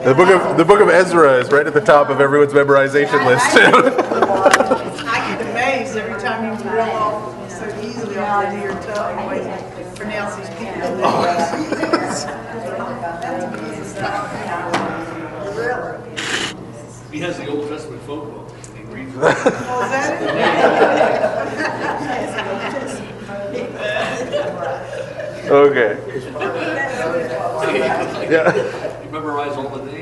The book of Ezra is right at the top of everyone's memorization list. I get amazed every time you reel off so easily off the your tongue when you pronounce these people. Really? He has the Old Testament folk book. He reads it. Oh, is that it? Okay. Yeah. You memorize all the names.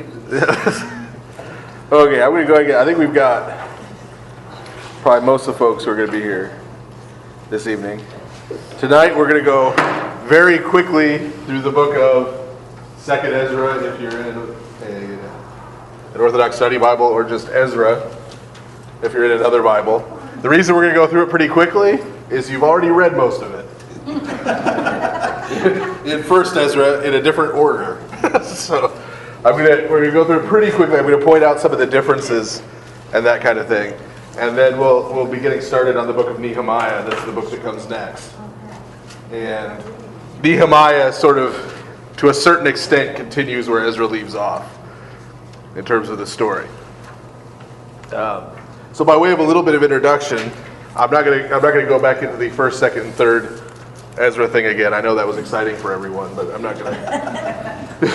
Okay, I'm going to go again. I think we've got probably most of the folks who are going to be here this evening. Tonight we're going to go very quickly through the book of 2nd Ezra, if you're in an Orthodox Study Bible, or just Ezra, if you're in another Bible. The reason we're going to go through it pretty quickly is you've already read most of it. In 1st Ezra, in a different order. So we're going to go through it pretty quickly. I'm going to point out some of the differences and that kind of thing. And then we'll be getting started on the book of Nehemiah. That's the book that comes next. And Nehemiah sort of, to a certain extent, continues where Ezra leaves off in terms of the story. So by way of a little bit of introduction, I'm not going to go back into the 1st, 2nd, and 3rd Ezra thing again. I know that was exciting for everyone, but I'm not going to.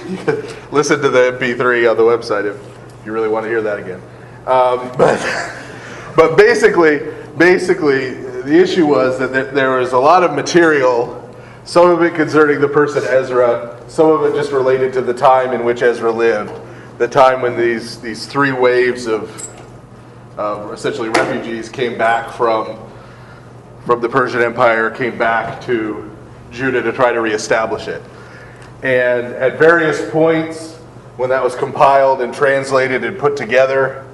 You can listen to the MP3 on the website if you really want to hear that again. But basically, the issue was that there was a lot of material, some of it concerning the person Ezra, some of it just related to the time in which Ezra lived, the time when these three waves of essentially refugees came back from the Persian Empire, came back to Judah to try to reestablish it. And at various points, when that was compiled and translated and put together,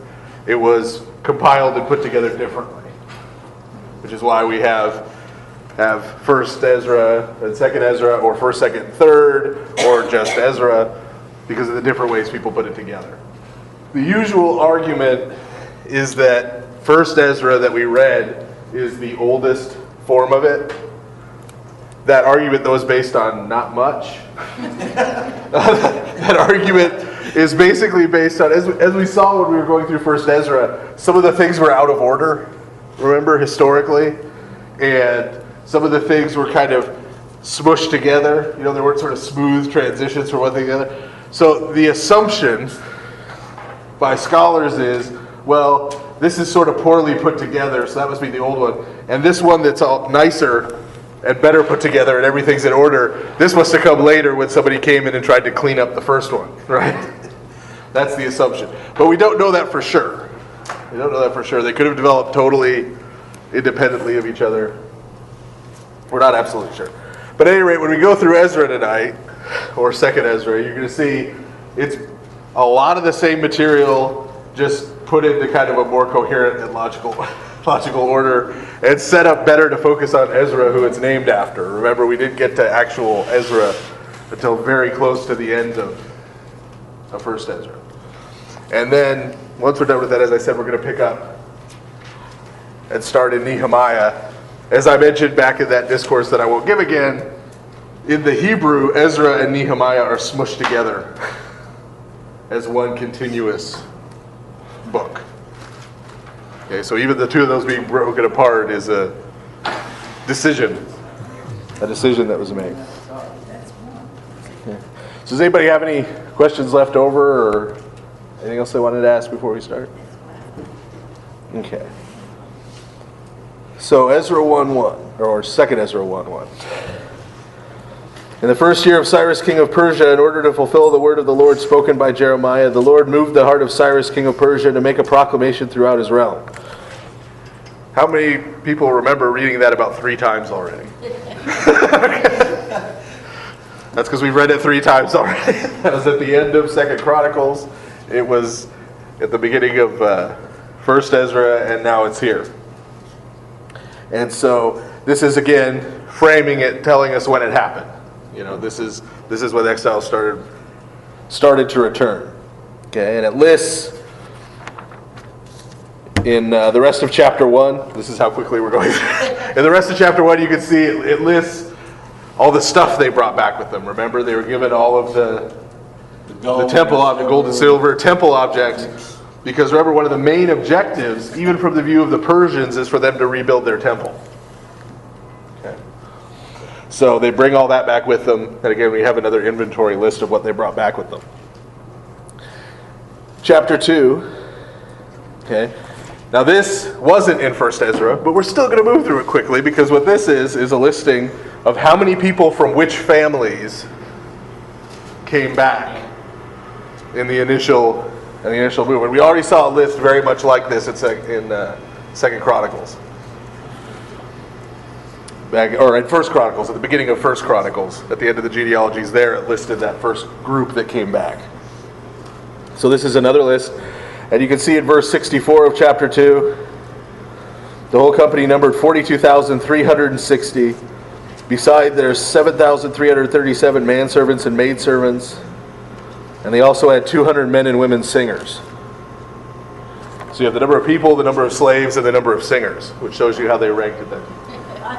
it was compiled and put together differently. Which is why we have 1st Ezra and 2nd Ezra, or 1st, 2nd, 3rd, or just Ezra, because of the different ways people put it together. The usual argument is that 1st Ezra that we read is the oldest form of it. That argument, though, is based on not much. That argument is basically based on, as we saw when we were going through 1st Ezra, some of the things were out of order, remember, historically, and some of the things were kind of smushed together. There weren't sort of smooth transitions from one thing to the other. So the assumption by scholars is, well, this is sort of poorly put together, so that must be the old one. And this one that's all nicer and better put together and everything's in order, this must have come later when somebody came in and tried to clean up the first one, right? That's the assumption. But we don't know that for sure. They could have developed totally independently of each other. We're not absolutely sure. But at any rate, when we go through Ezra tonight, or 2nd Ezra, you're going to see it's a lot of the same material, just put into kind of a more coherent and logical order, and set up better to focus on Ezra, who it's named after. Remember, we didn't get to actual Ezra until very close to the end of 1st Ezra. And then, once we're done with that, as I said, we're going to pick up and start in Nehemiah. As I mentioned back in that discourse that I won't give again, in the Hebrew, Ezra and Nehemiah are smushed together as one continuous book. Okay, so even the two of those being broken apart is a decision that was made. Okay. So does anybody have any questions left over, or anything else they wanted to ask before we start? Okay. So Ezra 1:1, or 2nd Ezra 1:1. In the first year of Cyrus, king of Persia, in order to fulfill the word of the Lord spoken by Jeremiah, the Lord moved the heart of Cyrus, king of Persia, to make a proclamation throughout his realm. How many people remember reading that about 3 times already? That's because we've read it 3 times already. That was at the end of 2nd Chronicles. It was at the beginning of 1st Ezra, and now it's here. And so this is, again, framing it, telling us when it happened. This is when the exile started to return. Okay, and it lists in the rest of chapter 1. This is how quickly we're going. In the rest of chapter 1, you can see it lists all the stuff they brought back with them. Remember, they were given all of the the temple object, gold and silver, temple objects. Because remember, one of the main objectives, even from the view of the Persians, is for them to rebuild their temple. Okay. So they bring all that back with them. And again, we have another inventory list of what they brought back with them. Chapter 2. Okay. Now this wasn't in 1 Ezra, but we're still going to move through it quickly, because what this is a listing of how many people from which families came back in the initial movement. We already saw a list very much like this in 2 Chronicles. In 1 Chronicles, at the beginning of 1 Chronicles, at the end of the genealogies there, it listed that first group that came back. So this is another list. And you can see in verse 64 of chapter 2, the whole company numbered 42,360. Beside, there's 7,337 manservants and maidservants. And they also had 200 men and women singers. So you have the number of people, the number of slaves, and the number of singers, which shows you how they ranked it then. I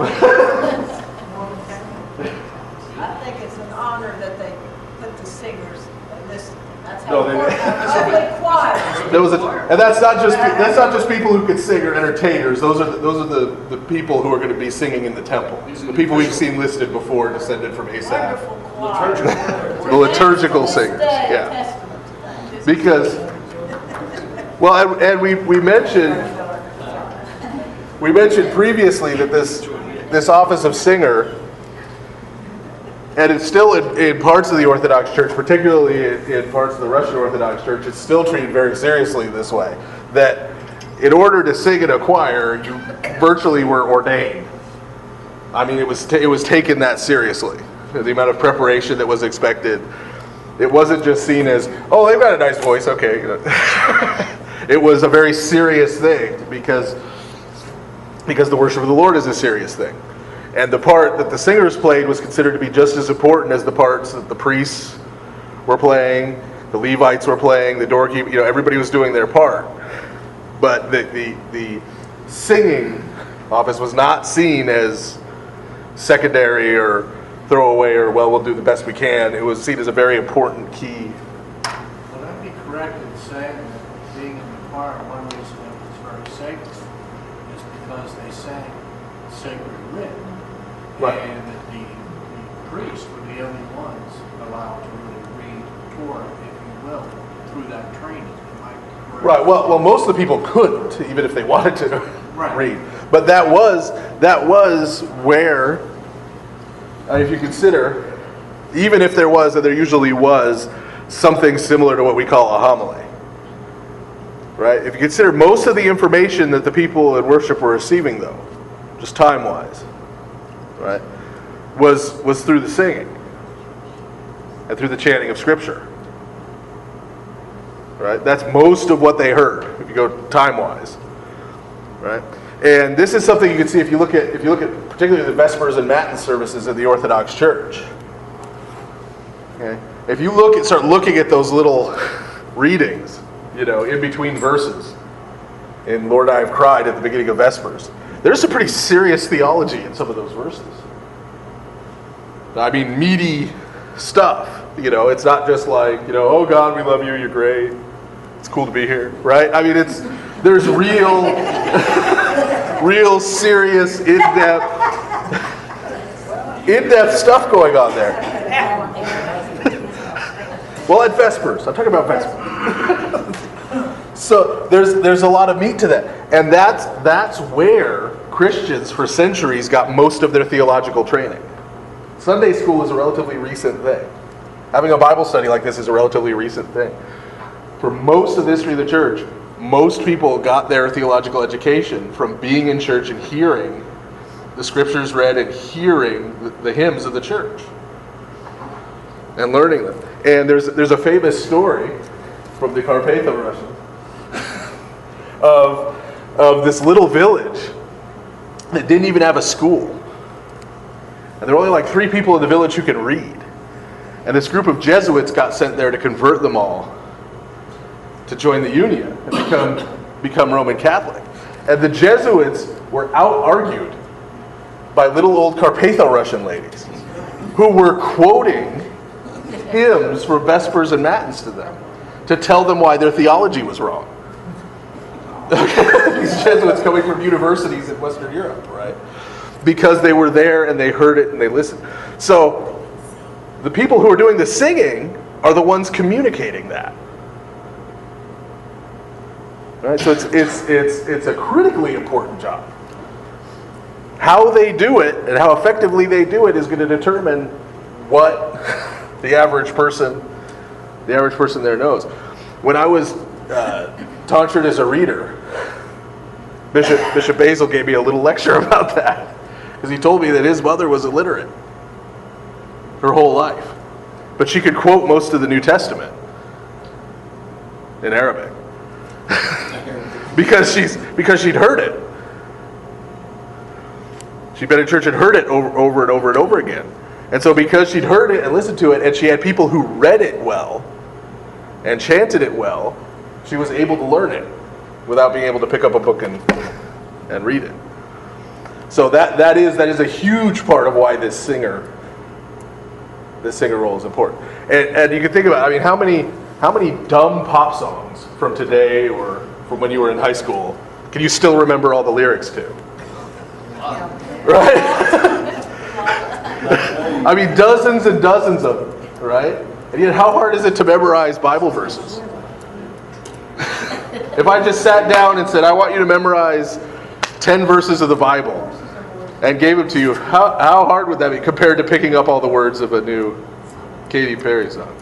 think it's an honor that they put the singers in this. That's how No, they- important public choir. And that's not just people who could sing or entertainers. Those are the people who are going to be singing in the temple. The people we've seen listed before descended from Asaph. Wonderful choir. The liturgical singers, yeah. Because, well, and we mentioned previously that this office of singer, and it's still in parts of the Orthodox Church, particularly in parts of the Russian Orthodox Church, it's still treated very seriously this way. That in order to sing in a choir, you virtually were ordained. I mean, it was taken that seriously. The amount of preparation that was expected. It wasn't just seen as, oh, they've got a nice voice, okay. It was a very serious thing because the worship of the Lord is a serious thing. And the part that the singers played was considered to be just as important as the parts that the priests were playing, the Levites were playing, the doorkeeper, everybody was doing their part. But the singing office was not seen as secondary or throwaway or, well, we'll do the best we can. It was seen as a very important key. Would I be correct in saying that being in the choir, one reason it was very sacred is because they sang sacred writ. Right. And the priests were the only ones allowed to really read Torah, if you will, through that training. Am I correct? Right. Well, most of the people couldn't, even if they wanted to read. But that was where, if you consider, even if there was, and there usually was, something similar to what we call a homily. Right? If you consider most of the information that the people in worship were receiving, though, just time-wise, right, was through the singing and through the chanting of Scripture. Right? That's most of what they heard, if you go time-wise. Right? And this is something you can see if you look at particularly the Vespers and Matin services of the Orthodox Church. Okay? If you start looking at those little readings, in between verses, in Lord I Have Cried at the beginning of Vespers, there's some pretty serious theology in some of those verses. I mean, meaty stuff. It's not just like, oh God, we love you, you're great. It's cool to be here, right? I mean, there's real serious, in-depth stuff going on there. Well, at Vespers. I'm talking about Vespers. So there's a lot of meat to that. And that's where Christians for centuries got most of their theological training. Sunday school is a relatively recent thing. Having a Bible study like this is a relatively recent thing. For most of the history of the church, most people got their theological education from being in church and hearing the scriptures read and hearing the hymns of the church and learning them. And there's a famous story from the Carpatho-Russians of this little village that didn't even have a school. And there were only like 3 people in the village who could read. And this group of Jesuits got sent there to convert them all to join the Union and become Roman Catholic. And the Jesuits were out-argued by little old Carpatho-Russian ladies who were quoting hymns for Vespers and Matins to them to tell them why their theology was wrong. These Jesuits coming from universities in Western Europe, right? Because they were there and they heard it and they listened. So the people who are doing the singing are the ones communicating that. Right? So it's a critically important job. How they do it and how effectively they do it is going to determine what the average person there knows. When I was tonsured as a reader, Bishop Basil gave me a little lecture about that, because he told me that his mother was illiterate her whole life, but she could quote most of the New Testament in Arabic because she'd heard it. She'd been in church and heard it over and over and over again. And so because she'd heard it and listened to it, and she had people who read it well and chanted it well, she was able to learn it without being able to pick up a book and read it. So that is a huge part of why this singer role is important. And you can think about, I mean, how many dumb pop songs from today or from when you were in high school can you still remember all the lyrics to? Right? I mean, dozens and dozens of them, right? And yet, how hard is it to memorize Bible verses? If I just sat down and said, I want you to memorize 10 verses of the Bible and gave them to you, how hard would that be compared to picking up all the words of a new Katy Perry song?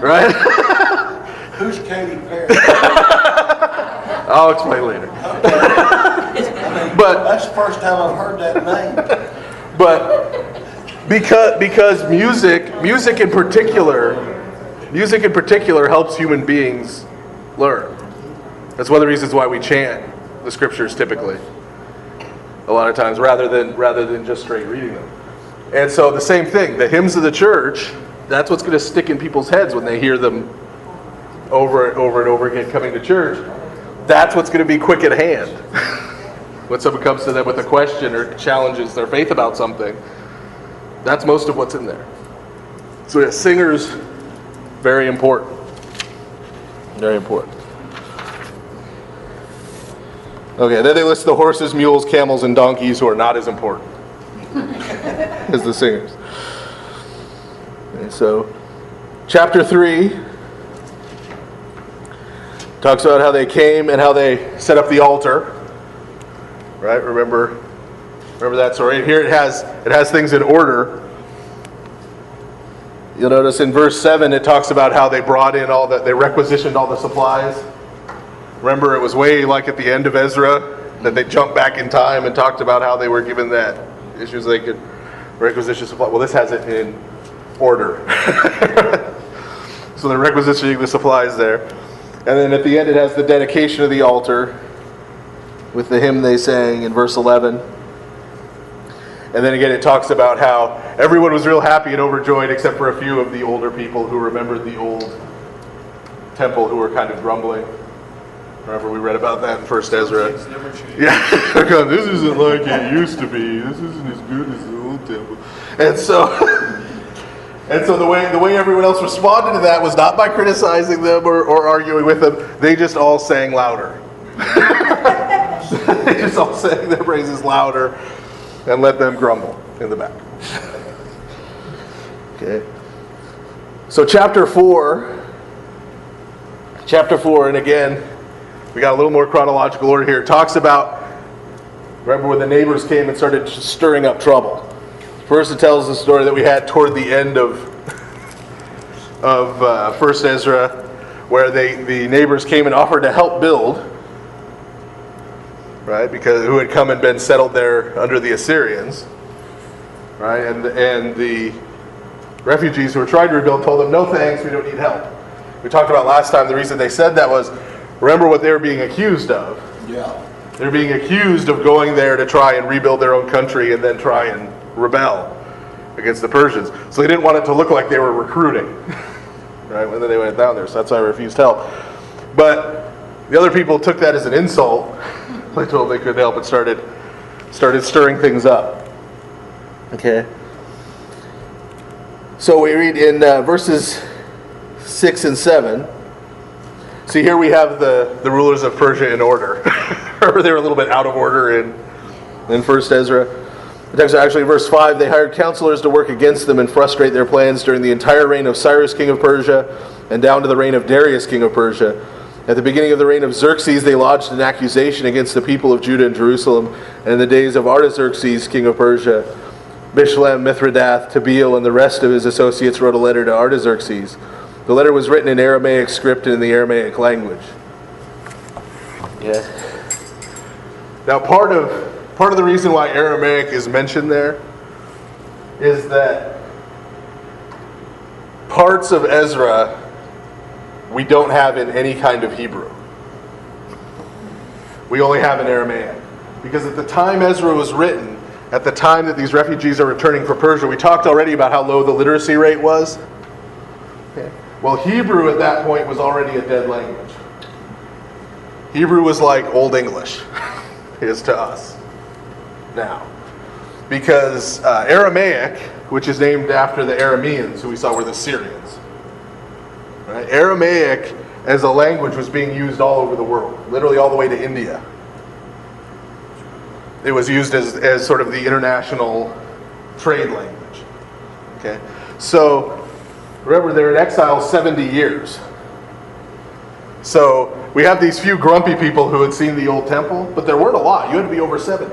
Right? Who's Katy Perry? I'll explain later. But That's the first time I've heard that name. But because music in particular helps human beings learn. That's one of the reasons why we chant the scriptures typically, a lot of times, rather than just straight reading them. And so the same thing, the hymns of the church, that's what's going to stick in people's heads when they hear them over and over again coming to church. That's what's going to be quick at hand. When someone comes to them with a question or challenges their faith about something, that's most of what's in there. So yeah, singers, very important. Very important. Okay, then they list the horses, mules, camels, and donkeys who are not as important as the singers. Okay, so, chapter 3 talks about how they came and how they set up the altar. Right? Remember that story. Here it has things in order. You'll notice in verse 7 it talks about how they brought in they requisitioned all the supplies. Remember, it was way like at the end of Ezra that they jumped back in time and talked about how they were given that issues they could requisition supply. Well, this has it in order. So they're requisitioning the supplies there. And then at the end it has the dedication of the altar with the hymn they sang in verse 11. And then again it talks about how everyone was real happy and overjoyed except for a few of the older people who remembered the old temple who were kind of grumbling. Remember we read about that in 1 Ezra. It's never changed. Yeah, this isn't like it used to be. This isn't as good as the old temple. And so the way everyone else responded to that was not by criticizing them or arguing with them. They just all sang louder. They just all sang their praises louder and let them grumble in the back. Okay. So chapter 4, and again, we got a little more chronological order here. It talks about, remember when the neighbors came and started stirring up trouble. First it tells the story that we had toward the end of 1 Ezra, where the neighbors came and offered to help build, right? Because who had come and been settled there under the Assyrians, right? And the refugees who were trying to rebuild told them, no thanks, we don't need help. We talked about last time, the reason they said that was, remember what they were being accused of. Yeah. They're being accused of going there to try and rebuild their own country and then try and rebel against the Persians. So they didn't want it to look like they were recruiting, right, when they went down there. So that's why I refused help. But the other people took that as an insult. They told them they couldn't help and started stirring things up. Okay. So we read in verses 6 and 7. See, here we have the rulers of Persia in order. Or they were a little bit out of order in 1 Ezra. The text actually, verse 5, they hired counselors to work against them and frustrate their plans during the entire reign of Cyrus, king of Persia, and down to the reign of Darius, king of Persia. At the beginning of the reign of Xerxes, they lodged an accusation against the people of Judah and Jerusalem. And in the days of Artaxerxes, king of Persia, Bishlam, Mithridath, Tabeel, and the rest of his associates wrote a letter to Artaxerxes. The letter was written in Aramaic script and in the Aramaic language. Yeah. Now, part of the reason why Aramaic is mentioned there is that parts of Ezra we don't have in any kind of Hebrew. We only have in Aramaic. Because at the time Ezra was written, at the time that these refugees are returning from Persia, we talked already about how low the literacy rate was. Okay. Well, Hebrew at that point was already a dead language. Hebrew was like Old English is to us now. Because Aramaic, which is named after the Arameans, who we saw were the Syrians. Right? Aramaic as a language was being used all over the world, literally all the way to India. It was used as sort of the international trade language. Okay, so remember they're in exile 70 years. So we have these few grumpy people who had seen the old temple, but there weren't a lot. You had to be over 70.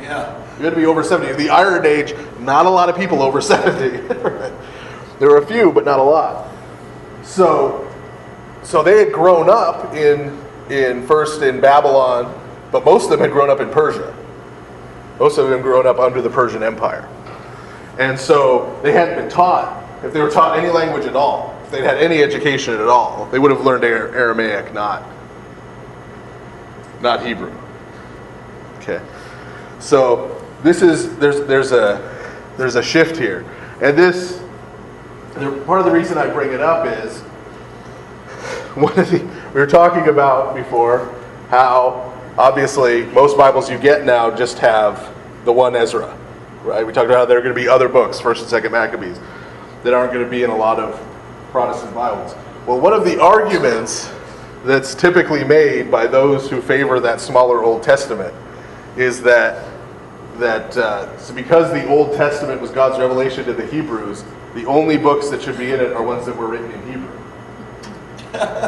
Yeah. You had to be over 70. The Iron Age, not a lot of people over 70. There were a few, but not a lot. So they had grown up first in Babylon, but most of them had grown up in Persia. Most of them had grown up under the Persian Empire. And so they hadn't been taught, if they were taught any language at all, if they'd had any education at all, they would have learned Aramaic, not Hebrew. Okay. So there's a shift here. And part of the reason I bring it up is we were talking about before how obviously most Bibles you get now just have the one Ezra, right? We talked about how there are going to be other books, 1st and 2nd Maccabees, that aren't going to be in a lot of Protestant Bibles. Well, one of the arguments that's typically made by those who favor that smaller Old Testament is that so because the Old Testament was God's revelation to the Hebrews, the only books that should be in it are ones that were written in Hebrew.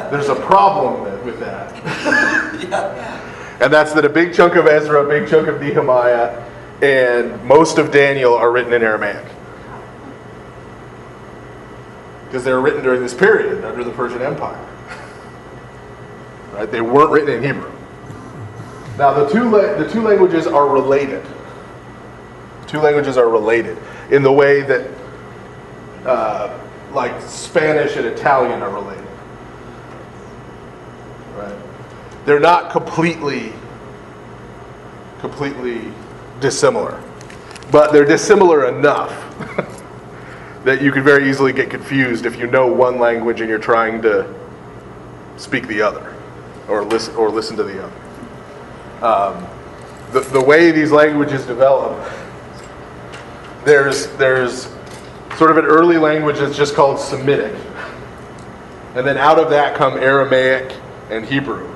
There's a problem with that. Yeah. And that's that a big chunk of Ezra, a big chunk of Nehemiah, and most of Daniel are written in Aramaic. Because they were written during this period under the Persian Empire. Right? They weren't written in Hebrew. Now the two languages are related. Two languages are related in the way that like Spanish and Italian are related. Right? They're not completely dissimilar. But they're dissimilar enough that you could very easily get confused if you know one language and you're trying to speak the other or listen to the other. The way these languages develop, there's sort of an early language that's just called Semitic. And then out of that come Aramaic and Hebrew.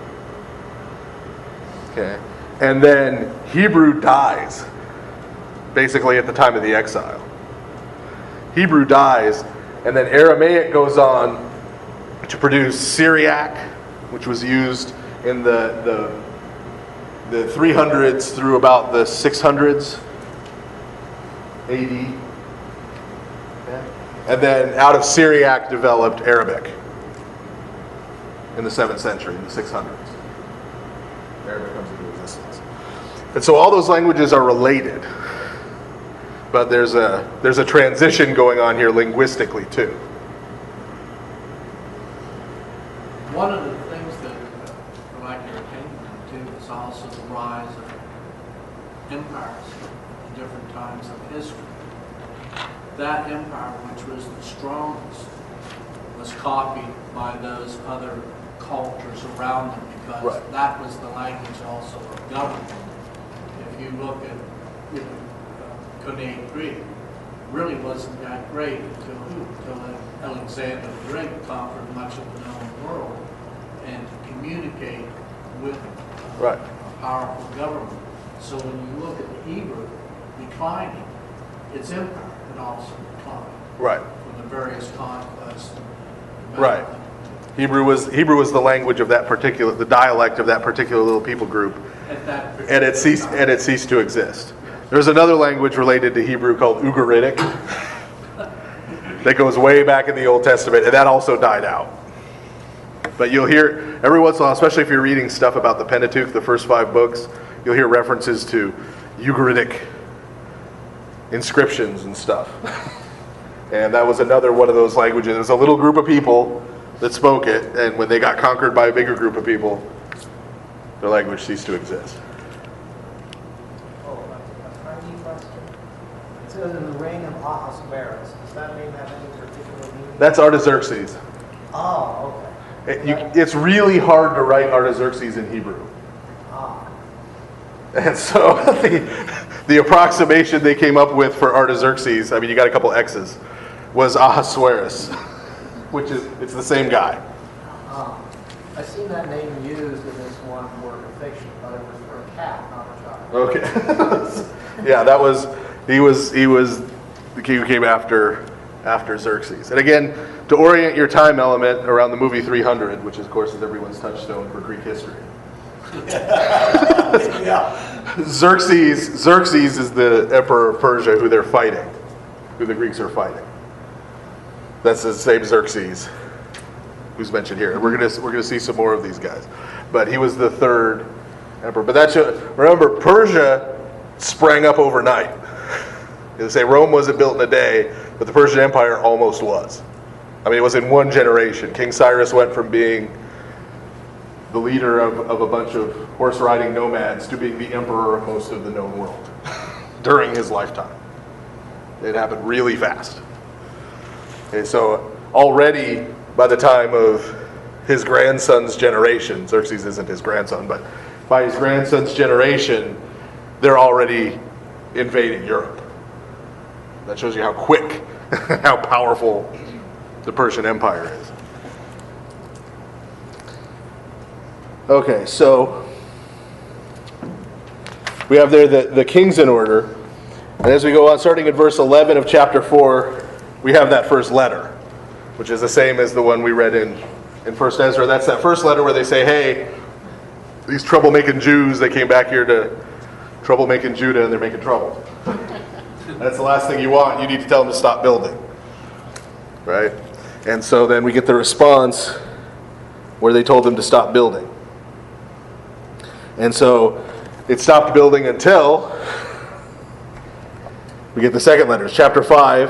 Okay. And then Hebrew dies, basically at the time of the exile. Hebrew dies, and then Aramaic goes on to produce Syriac, which was used in the 300s through about the 600s AD. Okay. And then out of Syriac developed Arabic in the 7th century, in the 600s. Arabic comes into existence. And so all those languages are related. But there's a transition going on here linguistically too. One of the things that I'd like your opinion on too is also the rise of empires in different times of history. That empire, which was the strongest, was copied by those other cultures around them because Right. that was the language also of government. If you look at, Koine Greek, really wasn't that great until Alexander the Great conquered much of the known world and to communicate with Right. a powerful government. So when you look at the Hebrew declining, its empire had also declined Right. from the various conquests. and Right. development. Hebrew was the language of that particular, the dialect of that particular little people group, At that and it ceased to exist. There's another language related to Hebrew called Ugaritic that goes way back in the Old Testament, and that also died out. But you'll hear every once in a while, especially if you're reading stuff about the Pentateuch, the first 5 books, you'll hear references to Ugaritic inscriptions and stuff. And that was another one of those languages. It was a little group of people that spoke it, and when they got conquered by a bigger group of people, their language ceased to exist. Oh, a tiny question. It says in the reign of Ahasuerus. Does that mean that any particular meaning? That's Artaxerxes. Oh, okay. It's really hard to write Artaxerxes in Hebrew. Ah, And so the approximation they came up with for Artaxerxes, I mean, you got a couple X's, was Ahasuerus, which is, it's the same guy. I've seen that name used in this one work of fiction, but it was for a cat, not a child. Okay. Yeah, he was the king who came after Xerxes. And again, to orient your time element around the movie 300, which of course is everyone's touchstone for Greek history. Xerxes is the emperor of Persia who they're fighting, who the Greeks are fighting. That's the same Xerxes who's mentioned here. We're gonna see some more of these guys, but he was the 3rd emperor. But remember, Persia sprang up overnight. They say Rome wasn't built in a day, but the Persian Empire almost was. I mean, it was in one generation. King Cyrus went from being the leader of a bunch of horse-riding nomads to being the emperor of most of the known world during his lifetime. It happened really fast. Okay, so already by the time of his grandson's generation, Xerxes isn't his grandson, but by his grandson's generation, they're already invading Europe. That shows you how quick, how powerful the Persian Empire is. Okay, so we have there the kings in order. And as we go on, starting at verse 11 of chapter 4, we have that first letter, which is the same as the one we read in 1 Ezra. That's that first letter where they say, hey, these troublemaking Jews, they came back here to troublemaking Judah and they're making trouble. That's the last thing you want. You need to tell them to stop building. Right? And so then we get the response where they told them to stop building. And so it stopped building until we get the second letters. Chapter 5,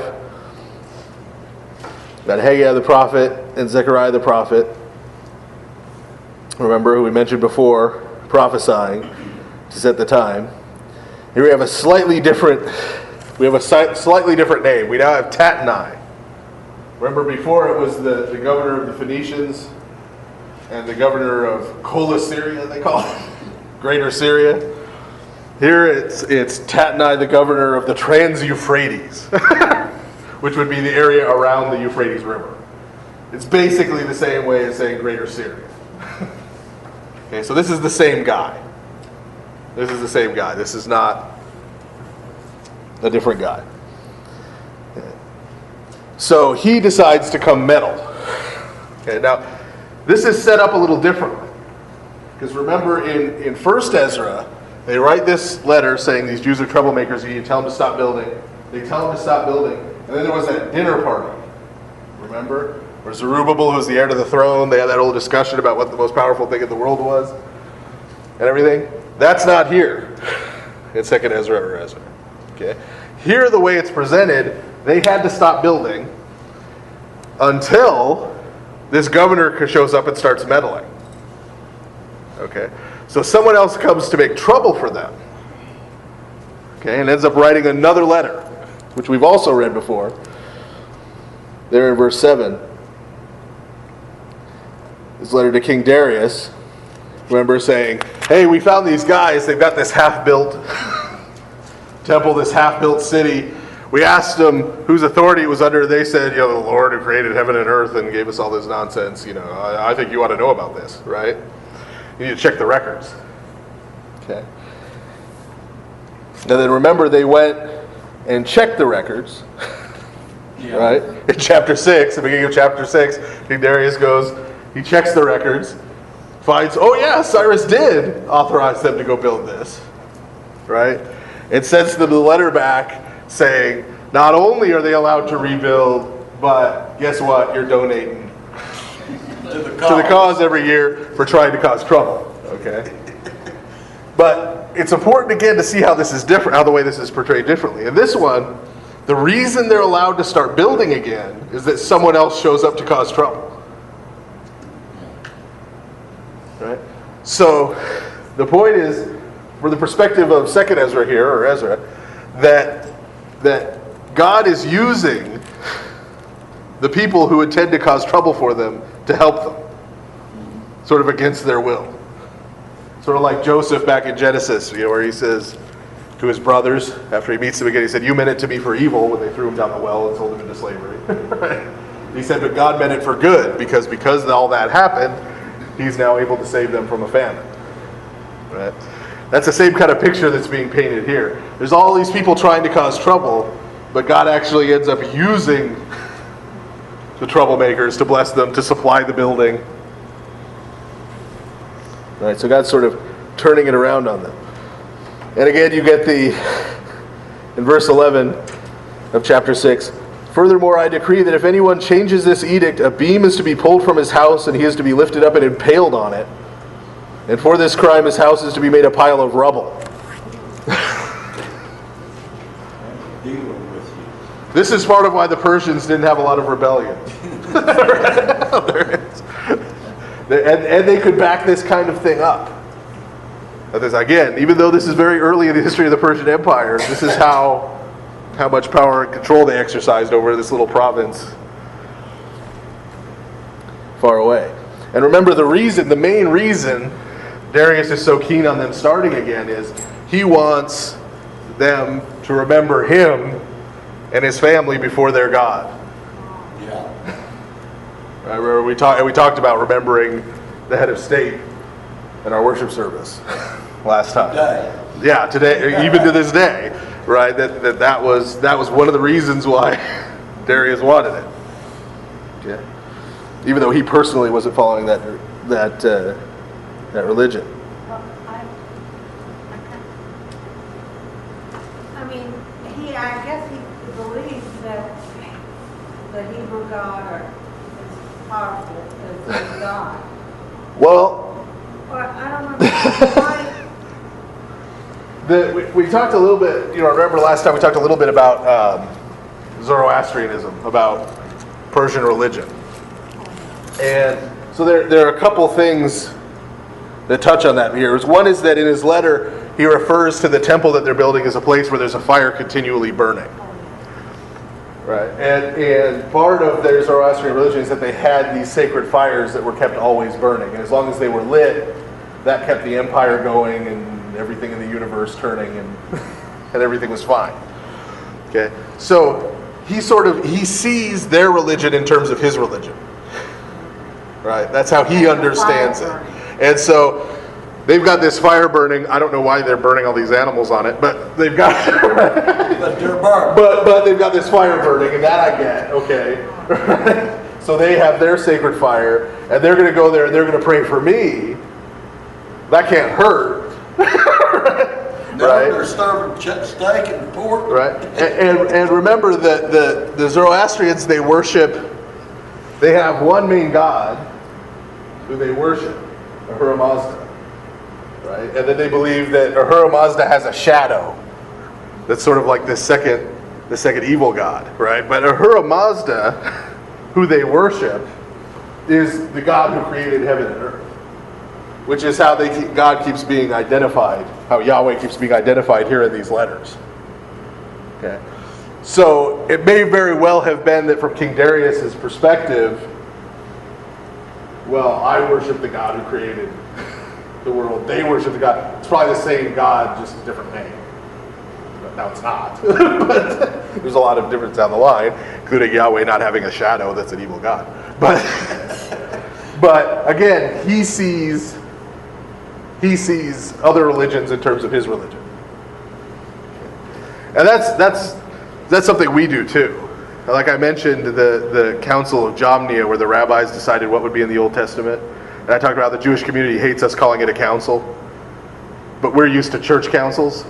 about Haggai the prophet and Zechariah the prophet. Remember, who we mentioned before, prophesying to set the time. Here we have a slightly different name. We now have Tatnai. Remember, before it was the governor of the Phoenicians and the governor of Kola, Syria, they call it, Greater Syria. Here it's Tatnai, the governor of the Trans-Euphrates, which would be the area around the Euphrates River. It's basically the same way as saying Greater Syria. Okay, so this is the same guy. This is the same guy. This is not a different guy. So he decides to come meddle. Okay, now this is set up a little differently. Because remember in 1 Ezra, they write this letter saying these Jews are troublemakers, you need to tell them to stop building. They tell them to stop building. And then there was that dinner party. Remember? Where Zerubbabel, who's the heir to the throne, they had that whole discussion about what the most powerful thing in the world was. And everything. That's not here in 2 Ezra or Ezra. Okay? Here, the way it's presented, they had to stop building until this governor shows up and starts meddling. Okay? So someone else comes to make trouble for them. Okay? And ends up writing another letter, which we've also read before. There in verse 7. This letter to King Darius. Remember saying, hey, we found these guys, they've got this half-built temple, this half-built city we asked them whose authority it was under. They said, the Lord who created heaven and earth and gave us all this nonsense. I think you ought to know about this, right? You need to check the records. Okay. And then remember, they went and checked the records. Yeah. Right? In chapter 6, the beginning of chapter 6, King Darius goes, he checks the records, finds, oh yeah, Cyrus did authorize them to go build this. Right? It sends them the letter back saying, not only are they allowed to rebuild, but guess what? You're donating To the to the cause every year for trying to cause trouble. Okay? But it's important again to see how this is different, how the way this is portrayed differently. In this one, the reason they're allowed to start building again is that someone else shows up to cause trouble. Right? So the point is, from the perspective of 2nd Ezra here, or Ezra, that God is using the people who intend to cause trouble for them to help them, sort of against their will. Sort of like Joseph back in Genesis, where he says to his brothers, after he meets them again, he said, you meant it to be for evil when they threw him down the well and sold him into slavery. He said, but God meant it for good, because all that happened, he's now able to save them from a famine. Right? That's the same kind of picture that's being painted here. There's all these people trying to cause trouble, but God actually ends up using the troublemakers to bless them, to supply the building. Right, so God's sort of turning it around on them. And again, you get in verse 11 of chapter 6, furthermore, I decree that if anyone changes this edict, a beam is to be pulled from his house, and he is to be lifted up and impaled on it. And for this crime, his house is to be made a pile of rubble. Dealing with you. This is part of why the Persians didn't have a lot of rebellion. And they could back this kind of thing up. That is, again, even though this is very early in the history of the Persian Empire, this is how much power and control they exercised over this little province far away. And remember, the main reason Darius is so keen on them starting again is he wants them to remember him and his family before their God. Yeah. Right, remember we talked about remembering the head of state in our worship service last time. Today. Yeah, today, even to this day, right? That was one of the reasons why Darius wanted it. Yeah. Even though he personally wasn't following that religion. Well, I guess he believes that the Hebrew God is powerful as God. Well, I don't know why. we talked a little bit, remember last time we talked a little bit about Zoroastrianism, about Persian religion. And so there are a couple things that touch on that here. One is that in his letter, he refers to the temple that they're building as a place where there's a fire continually burning. Right? And part of their Zoroastrian religion is that they had these sacred fires that were kept always burning. And as long as they were lit, that kept the empire going and everything in the universe turning, and everything was fine. Okay? So he sees their religion in terms of his religion. Right? That's how he understands it. And so they've got this fire burning. I don't know why they're burning all these animals on it, but they've got But they're burned. but they've got this fire burning, and that I get. Okay. So they have their sacred fire, and they're going to go there and they're going to pray for me. That can't hurt. No, right? they're serving steak and pork. Right. And remember that the Zoroastrians, they have one main god who they worship, Ahura Mazda. Right? And then they believe that Ahura Mazda has a shadow that's sort of like the second evil god, right? But Ahura Mazda, who they worship, is the God who created heaven and earth, which is how God keeps being identified, how Yahweh keeps being identified here in these letters. Okay. So it may very well have been that from King Darius's perspective, well, I worship the God who created the world. They worship the God. It's probably the same God, just a different name. But now it's not. there's a lot of difference down the line, including Yahweh not having a shadow that's an evil God. But again, he sees other religions in terms of his religion. And that's something we do too. Like I mentioned, the Council of Jamnia, where the rabbis decided what would be in the Old Testament. And I talked about the Jewish community hates us calling it a council. But we're used to church councils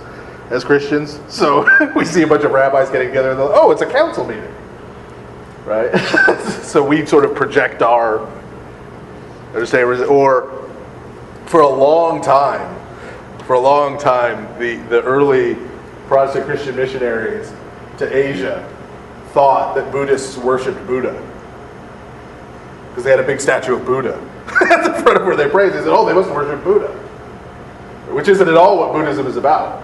as Christians. So we see a bunch of rabbis getting together and they're like, oh, it's a council meeting. Right? So we sort of project our understanding. Or for a long time, the early Protestant Christian missionaries to Asia thought that Buddhists worshipped Buddha. Because they had a big statue of Buddha at the front of where they prayed. They said, oh, they must worship Buddha. Which isn't at all what Buddhism is about.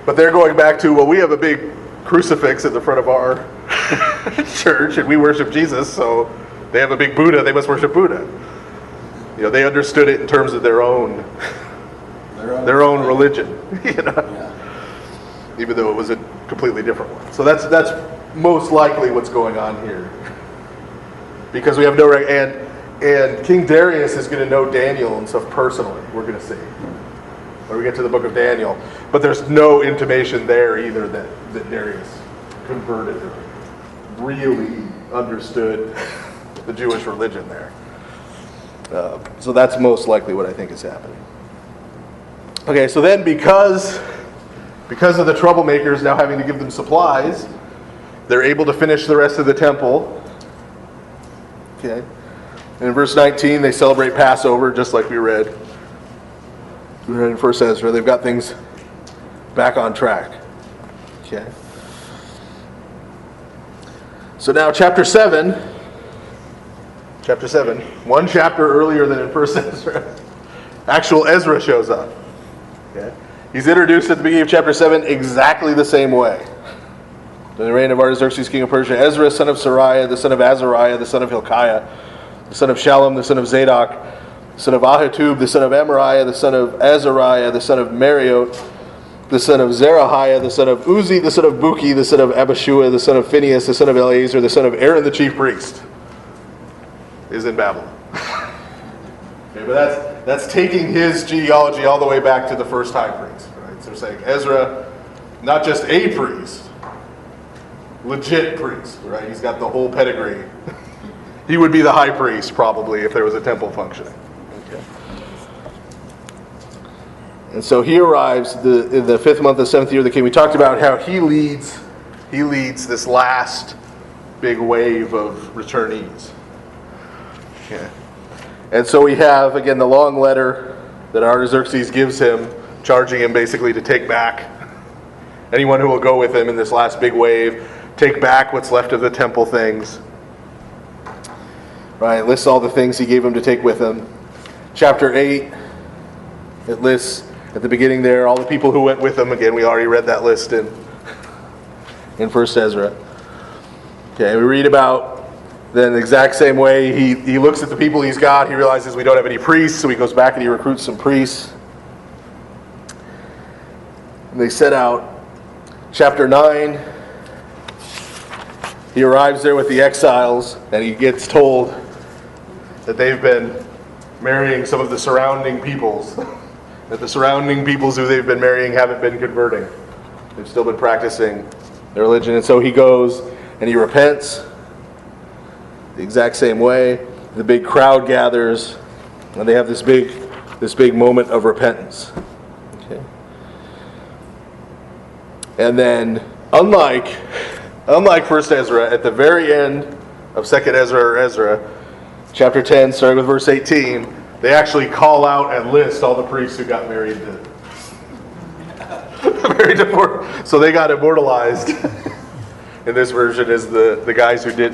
But they're going back to, well, we have a big crucifix at the front of our church, and we worship Jesus, so they have a big Buddha, they must worship Buddha. You know, they understood it in terms of their own religion, you know, Yeah. even though it was a completely different one. So that's most likely what's going on here, because we have no and King Darius is going to know Daniel and stuff personally. We're going to see when we get to the book of Daniel, but there's no intimation there either that Darius converted or really understood the Jewish religion there. So that's most likely what I think is happening. Okay, so then because of the troublemakers now having to give them supplies, they're able to finish the rest of the temple. Okay. And in verse 19, they celebrate Passover, just like we read in 1 Ezra. They've got things back on track. Okay. So now chapter 7, one chapter earlier than in 1 Ezra, actual Ezra shows up. Okay. He's introduced at the beginning of chapter 7 exactly the same way. In the reign of Artaxerxes, king of Persia, Ezra, son of Sariah, the son of Azariah, the son of Hilkiah, the son of Shallum, the son of Zadok, the son of Ahitub, the son of Amariah, the son of Azariah, the son of Mariot, the son of Zerahiah, the son of Uzi, the son of Buki, the son of Abishua, the son of Phinehas, the son of Eleazar, the son of Aaron, the chief priest, is in Babylon. Okay, but that's taking his genealogy all the way back to the first high priest. Right? So they're saying Ezra, not just a priest, legit priest. Right? He's got the whole pedigree. He would be the high priest probably if there was a temple functioning. Okay. And so he arrives in the 5th month of the 7th year of the king. We talked about how he leads this last big wave of returnees. Okay. And so we have, again, the long letter that Artaxerxes gives him, charging him basically to take back anyone who will go with him in this last big wave, take back what's left of the temple things. Right, it lists all the things he gave him to take with him. Chapter 8, it lists at the beginning there all the people who went with him. Again, we already read that list in 1 Ezra. Okay, we read about then the exact same way he looks at the people he's got. He realizes we don't have any priests, so he goes back and he recruits some priests. And they set out. Chapter 9, he arrives there with the exiles, and he gets told that they've been marrying some of the surrounding peoples. That the surrounding peoples who they've been marrying haven't been converting. They've still been practicing their religion. And so he goes and he repents the exact same way. The big crowd gathers, and they have this big moment of repentance. Okay. And then, unlike 1 Ezra, at the very end of 2nd Ezra or Ezra, chapter 10, starting with verse 18, they actually call out and list all the priests who got married to so they got immortalized in this version as the guys who did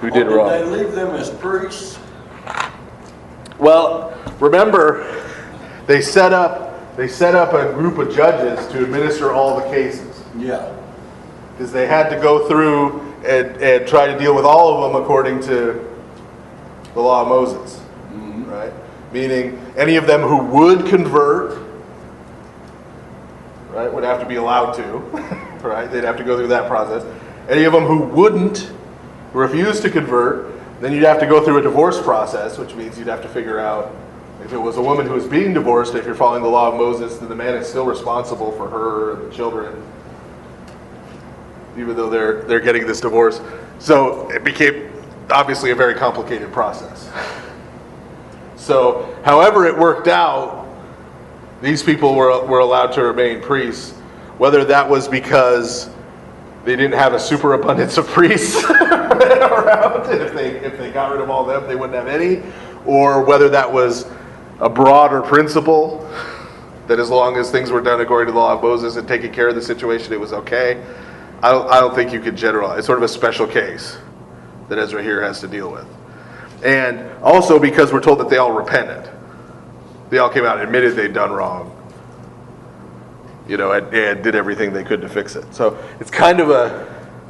wrong. Did they leave them as priests? Well, remember, they set up a group of judges to administer all the cases. Yeah. Because they had to go through and try to deal with all of them according to the law of Moses. Mm-hmm. Right? Meaning any of them who would convert, right, would have to be allowed to. right? They'd have to go through that process. Any of them who wouldn't, refuse to convert, then you'd have to go through a divorce process, which means you'd have to figure out if it was a woman who was being divorced, if you're following the law of Moses, then the man is still responsible for her and the children, even though they're getting this divorce. So it became obviously a very complicated process. So however it worked out, these people were allowed to remain priests, whether that was because they didn't have a superabundance of priests around. If they got rid of all of them, they wouldn't have any. Or whether that was a broader principle that as long as things were done according to the law of Moses and taking care of the situation, it was okay. I don't think you could generalize. It's sort of a special case that Ezra here has to deal with. And also because we're told that they all repented. They all came out and admitted they'd done wrong. And did everything they could to fix it. So it's kind of a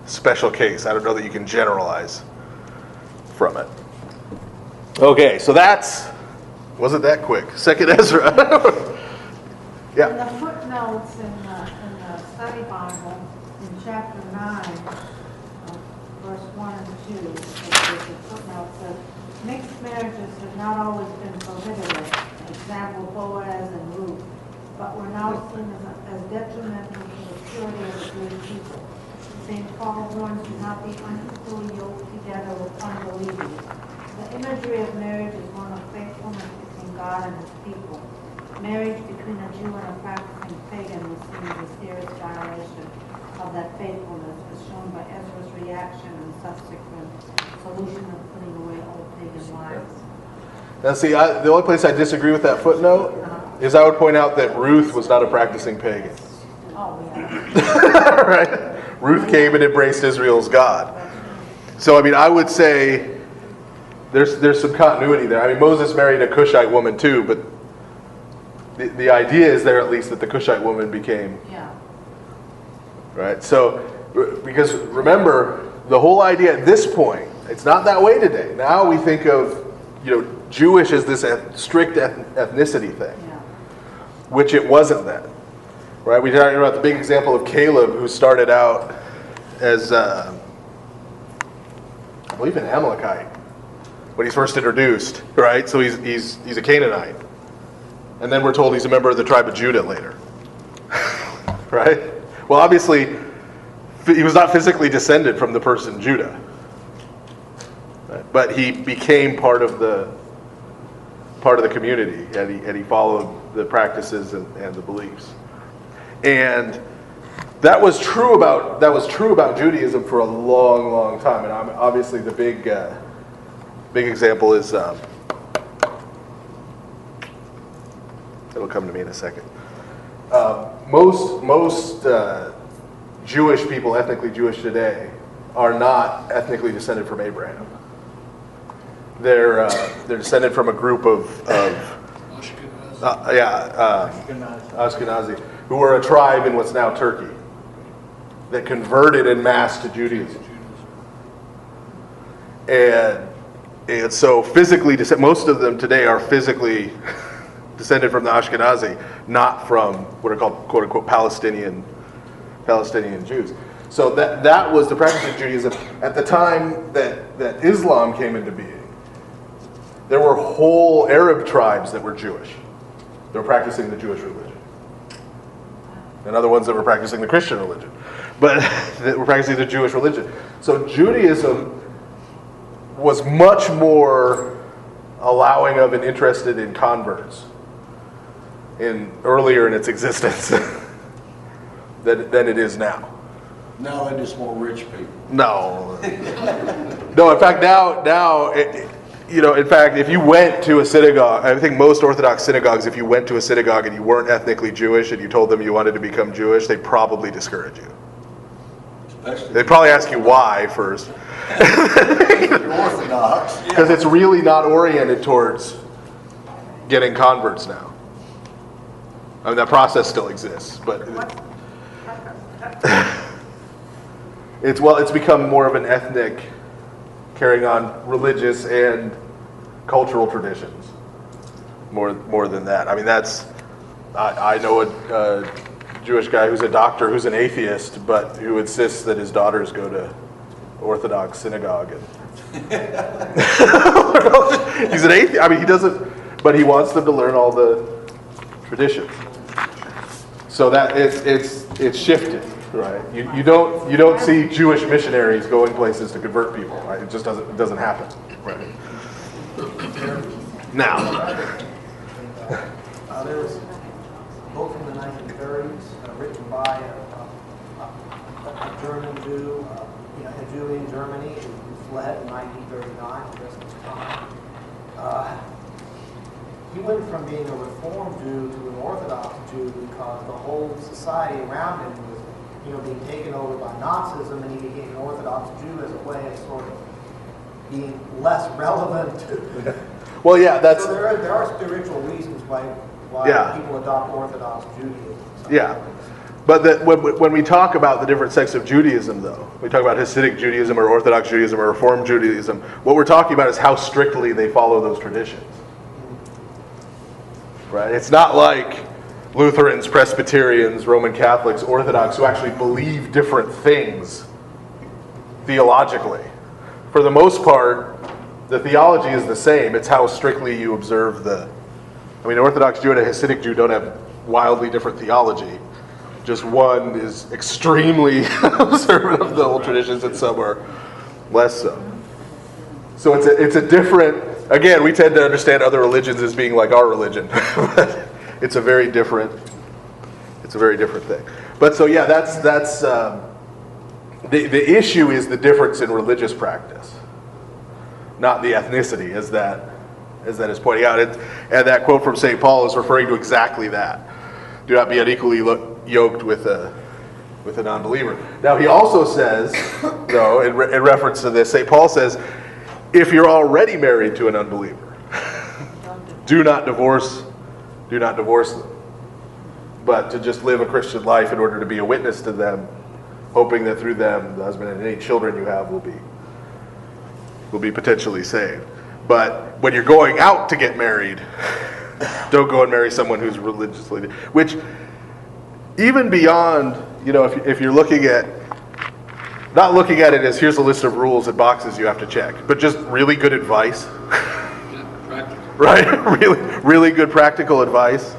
special case. I don't know that you can generalize from it. Okay, so wasn't that quick. Second Ezra. Yeah. In the footnotes in the study Bible, in chapter 9, verse 1 and 2, there's a footnote says, mixed marriages have not always been prohibited. Example, Boaz and Ruth. But were now seen as detrimental to the purity of the Jewish people. St. Paul warns do not be unequally yoked together with unbelievers. The imagery of marriage is one of faithfulness between God and his people. Marriage between a Jew and a practicing pagan was seen as a serious violation of that faithfulness, as shown by Ezra's reaction and subsequent solution of putting away old pagan wives. Now see, the only place I disagree with that footnote is I would point out that Ruth was not a practicing pagan. Oh, yeah. Right? Ruth came and embraced Israel's God. So, I would say there's some continuity there. Moses married a Cushite woman too, but the idea is there at least that the Cushite woman became. Yeah. Right? So, because remember, the whole idea at this point, it's not that way today. Now we think of, Jewish as this strict ethnicity thing. Yeah. Which it wasn't then, right? We talked about the big example of Caleb, who started out as, I believe, an Amalekite when he's first introduced, right? So he's a Canaanite, and then we're told he's a member of the tribe of Judah later, right? Well, obviously, he was not physically descended from the person Judah, right? But he became part of the community, and he followed the practices and the beliefs. And that was true about Judaism for a long, long time. And obviously the big example is it'll come to me in a second. Most Jewish people, ethnically Jewish today, are not ethnically descended from Abraham. They're descended from a group of Ashkenazi, who were a tribe in what's now Turkey, that converted en masse to Judaism. And so physically, most of them today are physically descended from the Ashkenazi, not from what are called quote unquote Palestinian Jews. So that was the practice of Judaism at the time that Islam came into being. There were whole Arab tribes that were Jewish. They were practicing the Jewish religion. And other ones that were practicing the Christian religion. But that were practicing the Jewish religion. So Judaism was much more allowing of and interested in converts earlier in its existence than it is now. Now they're just more rich people. No. No, in fact, now in fact, if you went to a synagogue, I think most Orthodox synagogues, if you went to a synagogue and you weren't ethnically Jewish and you told them you wanted to become Jewish, they'd probably discourage you. They'd probably ask you why first. You're Orthodox. Because it's really not oriented towards getting converts now. That process still exists, but it's become more of an ethnic, carrying on religious and cultural traditions more than that. I know a Jewish guy who's a doctor who's an atheist, but who insists that his daughters go to Orthodox synagogue. And he's an atheist. I mean, he doesn't, but he wants them to learn all the traditions. So that it's shifted, right? You don't see Jewish missionaries going places to convert people, right? It just doesn't happen, right? Now, There was a book in the 1930s written by a German Jew, a Jew in Germany who fled in 1939 just this time. He went from being a Reformed Jew to an Orthodox Jew because the whole society around him was, being taken over by Nazism, and he became an Orthodox Jew as a way of sort of being less relevant to. well, yeah, that's So there are spiritual reasons why people adopt Orthodox Judaism. yeah. But when we talk about the different sects of Judaism, though, we talk about Hasidic Judaism or Orthodox Judaism or Reformed Judaism, what we're talking about is how strictly they follow those traditions. Right? It's not like Lutherans, Presbyterians, Roman Catholics, Orthodox who actually believe different things theologically. For the most part, the theology is the same. It's how strictly you observe an Orthodox Jew and a Hasidic Jew don't have wildly different theology. Just one is extremely observant of the old traditions and some are less so. So it's a different, again, we tend to understand other religions as being like our religion. But it's a very different thing. But so yeah, that's the issue is the difference in religious practice, not the ethnicity, as that is pointing out. And that quote from St. Paul is referring to exactly that. Do not be unequally yoked with a non-believer. Now he also says, though, in reference to this, St. Paul says, if you're already married to an unbeliever, do not divorce them, but to just live a Christian life in order to be a witness to them, hoping that through them, the husband and any children you have will be potentially saved. But when you're going out to get married, don't go and marry someone who's religiously, which even beyond, if you're looking at, not looking at it as here's a list of rules and boxes you have to check, but just really good advice, right? really good practical advice.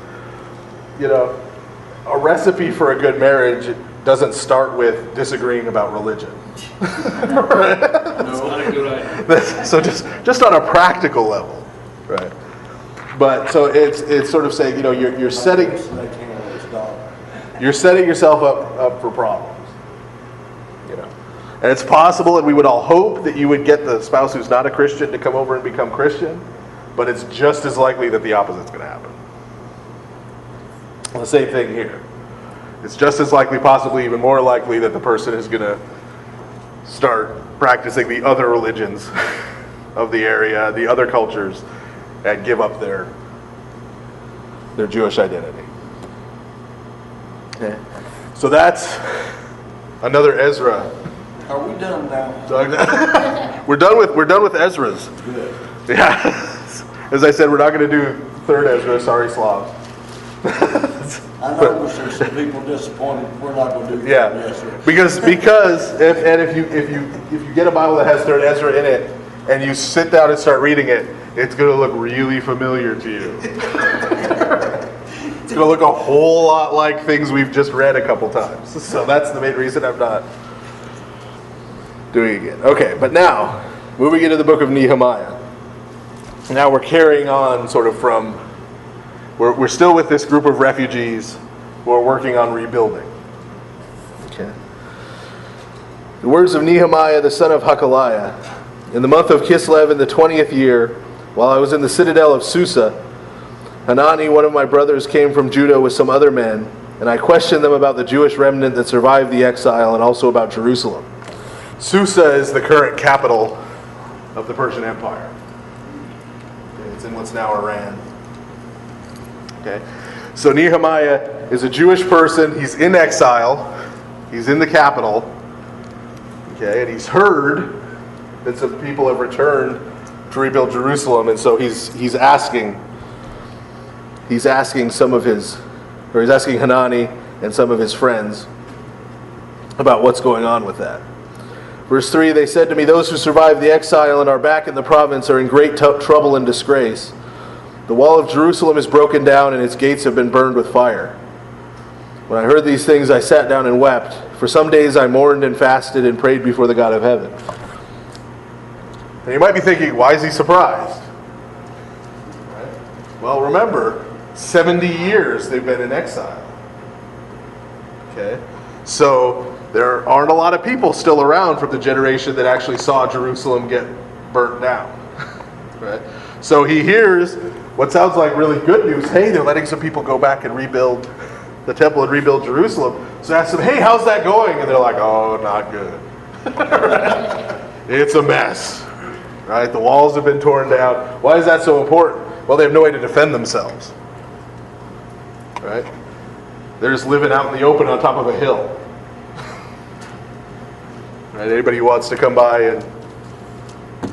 A recipe for a good marriage doesn't start with disagreeing about religion. Right? No, not a good idea. So just on a practical level, right? But so it's sort of saying, you're setting yourself up for problems. And it's possible, and we would all hope that you would get the spouse who's not a Christian to come over and become Christian, but it's just as likely that the opposite's going to happen. The same thing here. It's just as likely, possibly even more likely, that the person is going to start practicing the other religions of the area, the other cultures, and give up their Jewish identity. Okay. So that's another Ezra. Are we done now? We're done with Ezra's. Good. Yeah. As I said, we're not going to do third Ezra. Sorry, Slavs. I know there's some people disappointed we're not going to do Yeah. Ezra. Because if you get a Bible that has third Ezra in it and you sit down and start reading it, it's going to look really familiar to you. It's going to look a whole lot like things we've just read a couple times. So that's the main reason I'm not doing it again. Okay, but now, moving into the book of Nehemiah. Now we're carrying on sort of from, we're still with this group of refugees who are working on rebuilding. Okay. The words of Nehemiah, the son of Hakaliah. In the month of Kislev in the 20th year, while I was in the citadel of Susa, Hanani, one of my brothers, came from Judah with some other men, and I questioned them about the Jewish remnant that survived the exile and also about Jerusalem. Susa is the current capital of the Persian Empire. It's in what's now Iran. Okay, so Nehemiah is a Jewish person. He's in exile. He's in the capital. Okay, and he's heard that some people have returned to rebuild Jerusalem, and so he's asking some of his, or he's asking Hanani and some of his friends about what's going on with that. Verse 3, they said to me, those who survived the exile and are back in the province are in great trouble and disgrace. The wall of Jerusalem is broken down and its gates have been burned with fire. When I heard these things, I sat down and wept. For some days I mourned and fasted and prayed before the God of heaven. And you might be thinking, why is he surprised? Right? Well, remember, 70 years they've been in exile. Okay? So there aren't a lot of people still around from the generation that actually saw Jerusalem get burnt down. Right? So he hears what sounds like really good news. Hey, they're letting some people go back and rebuild the temple and rebuild Jerusalem. So ask them, hey, how's that going? And they're like, oh, not good. Right? It's a mess. Right? The walls have been torn down. Why is that so important? Well, they have no way to defend themselves. Right? They're just living out in the open on top of a hill. Right? Anybody who wants to come by and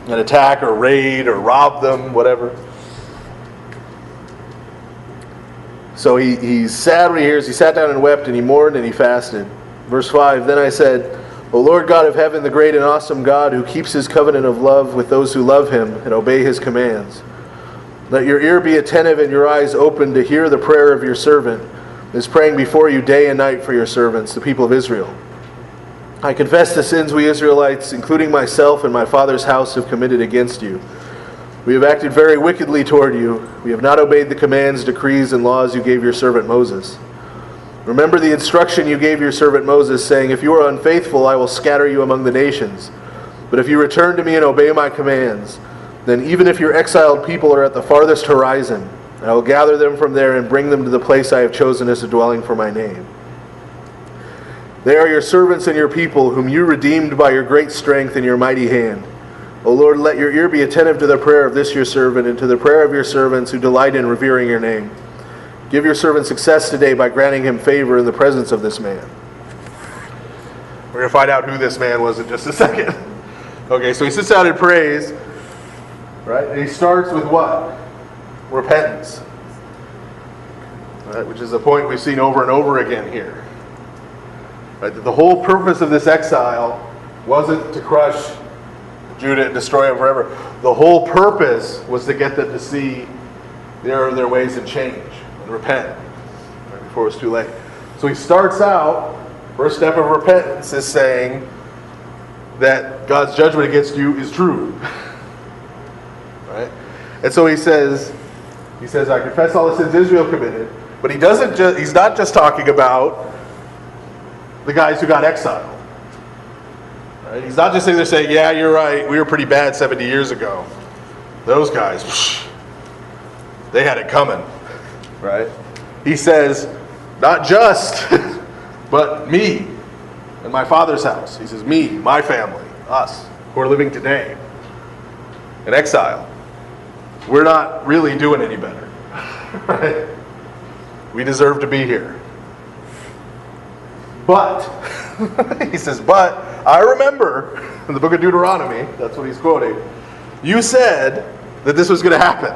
attack or raid or rob them, whatever. So he's sad when he hears. He sat down and wept and he mourned and he fasted. Verse 5, then I said, O Lord God of heaven, the great and awesome God who keeps his covenant of love with those who love him and obey his commands. Let your ear be attentive and your eyes open to hear the prayer of your servant, who is praying before you day and night for your servants, the people of Israel. I confess the sins we Israelites, including myself and my father's house, have committed against you. We have acted very wickedly toward you. We have not obeyed the commands, decrees, and laws you gave your servant Moses. Remember the instruction you gave your servant Moses, saying, if you are unfaithful, I will scatter you among the nations. But if you return to me and obey my commands, then even if your exiled people are at the farthest horizon, I will gather them from there and bring them to the place I have chosen as a dwelling for my name. They are your servants and your people, whom you redeemed by your great strength and your mighty hand. O Lord, let your ear be attentive to the prayer of this your servant and to the prayer of your servants who delight in revering your name. Give your servant success today by granting him favor in the presence of this man. We're going to find out who this man was in just a second. Okay, so he sits down and prays, right? And he starts with what? Repentance. Right, which is a point we've seen over and over again here. Right, that the whole purpose of this exile wasn't to crush Judah and destroy them forever. The whole purpose was to get them to see their ways and change and repent right, before it was too late. So he starts out, first step of repentance is saying that God's judgment against you is true. Right? And so he says, I confess all the sins Israel committed, but he's not just talking about the guys who got exiled. Right? He's not just sitting there saying, yeah, you're right, we were pretty bad 70 years ago. Those guys, they had it coming. Right? He says, not just, but me and my father's house. He says, me, my family, us, who are living today in exile. We're not really doing any better. Right? We deserve to be here. But, he says, but I remember in the book of Deuteronomy, that's what he's quoting, you said that this was going to happen.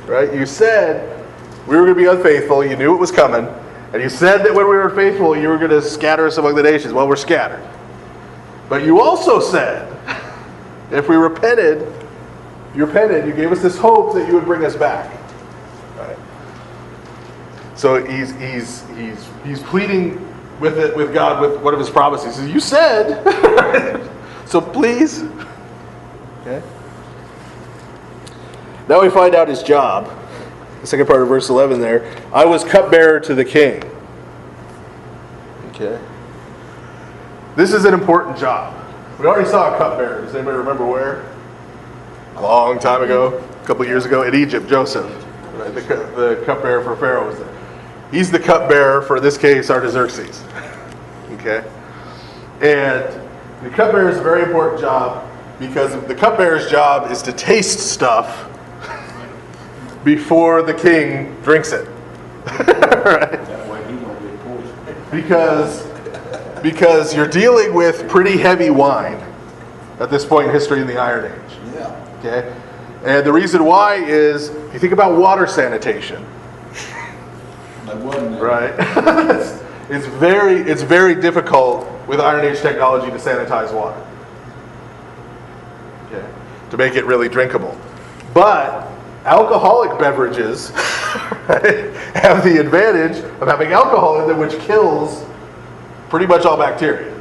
Right? You said we were going to be unfaithful. You knew it was coming. And you said that when we were faithful, you were going to scatter us among the nations. Well, we're scattered. But you also said, if we repented, you gave us this hope that you would bring us back. Right? So he's pleading with God with one of his promises. He says, you said, so please. Okay. Now we find out his job. The second part of verse 11 there. I was cupbearer to the king. Okay. This is an important job. We already saw a cupbearer. Does anybody remember where? A long time ago, a couple years ago, in Egypt, Joseph. Right? The cupbearer for Pharaoh was there. He's the cupbearer for, this case, Artaxerxes. Okay? And the cupbearer is a very important job because the cupbearer's job is to taste stuff before the king drinks it. Right? That way he don't get poisoned. Because you're dealing with pretty heavy wine at this point in history in the Iron Age. Yeah. Okay? And the reason why is, you think about water sanitation. That wasn't it. Right? it's very difficult with Iron Age technology to sanitize water. Okay? To make it really drinkable. But alcoholic beverages right, have the advantage of having alcohol in them, which kills pretty much all bacteria.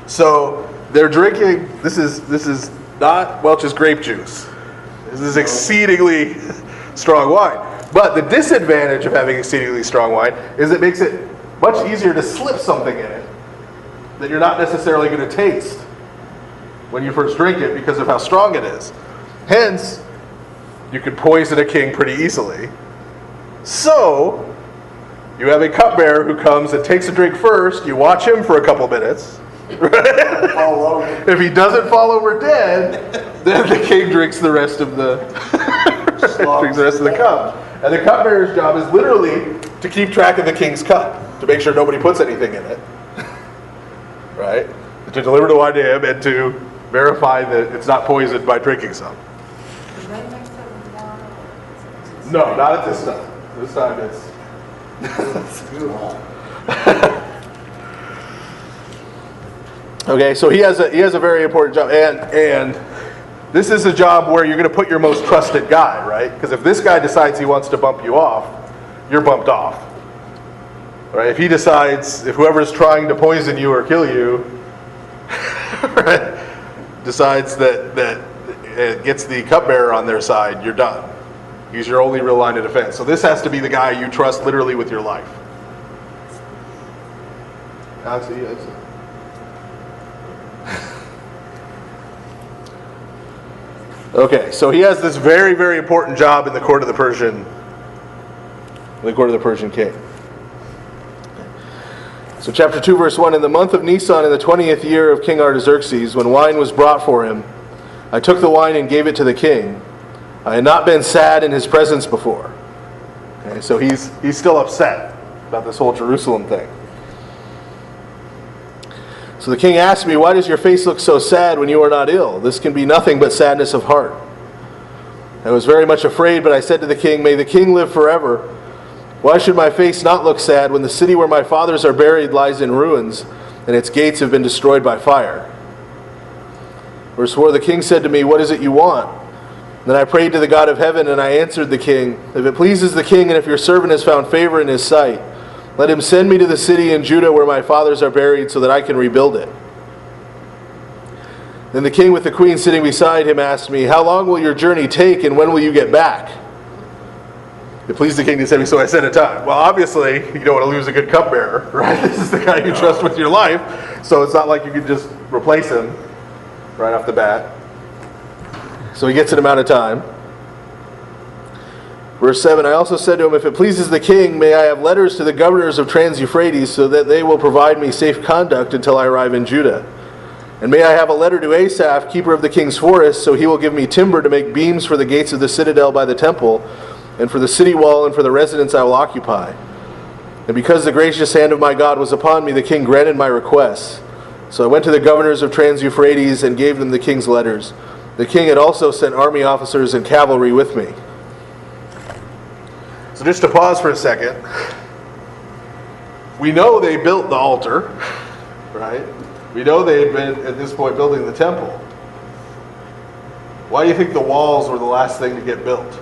So they're drinking, this is not Welch's grape juice. This is exceedingly strong wine. But the disadvantage of having exceedingly strong wine is it makes it much easier to slip something in it that you're not necessarily going to taste when you first drink it because of how strong it is. Hence, you could poison a king pretty easily. So, you have a cupbearer who comes and takes a drink first, you watch him for a couple minutes. If he doesn't fall over dead, then the king drinks the rest of the cup. And the cupbearer's job is literally to keep track of the king's cup, to make sure nobody puts anything in it. Right? To deliver the wine to him and to verify that it's not poisoned by drinking some. Do they mix it with water? No, not at this time. This time it's... Okay, so he has a very important job, and this is a job where you're going to put your most trusted guy, right? Because if this guy decides he wants to bump you off, you're bumped off. Right? If he decides, if whoever's trying to poison you or kill you, right, decides that it gets the cupbearer on their side, you're done. He's your only real line of defense. So this has to be the guy you trust literally with your life. Alex, okay, so he has this very, very important job in the court of the Persian king. So chapter 2, verse 1, in the month of Nisan, in the 20th year of King Artaxerxes, when wine was brought for him, I took the wine and gave it to the king. I had not been sad in his presence before. Okay, so he's still upset about this whole Jerusalem thing. So the king asked me, why does your face look so sad when you are not ill? This can be nothing but sadness of heart. I was very much afraid, but I said to the king, may the king live forever. Why should my face not look sad when the city where my fathers are buried lies in ruins, and its gates have been destroyed by fire? Verse 4, the king said to me, what is it you want? Then I prayed to the God of heaven, and I answered the king, if it pleases the king, and if your servant has found favor in his sight, let him send me to the city in Judah where my fathers are buried so that I can rebuild it. Then the king with the queen sitting beside him asked me, how long will your journey take and when will you get back? It pleased the king to send me, so I set a time. Well, obviously, you don't want to lose a good cupbearer, right? This is the guy you trust with your life, so it's not like you can just replace him right off the bat. So he gets an amount of time. Verse 7, I also said to him, if it pleases the king, may I have letters to the governors of Trans-Euphrates so that they will provide me safe conduct until I arrive in Judah. And may I have a letter to Asaph, keeper of the king's forest, so he will give me timber to make beams for the gates of the citadel by the temple, and for the city wall, and for the residence I will occupy. And because the gracious hand of my God was upon me, the king granted my requests. So I went to the governors of Trans-Euphrates and gave them the king's letters. The king had also sent army officers and cavalry with me. So just to pause for a second, we know they built the altar, right? We know they had been, at this point, building the temple. Why do you think the walls were the last thing to get built?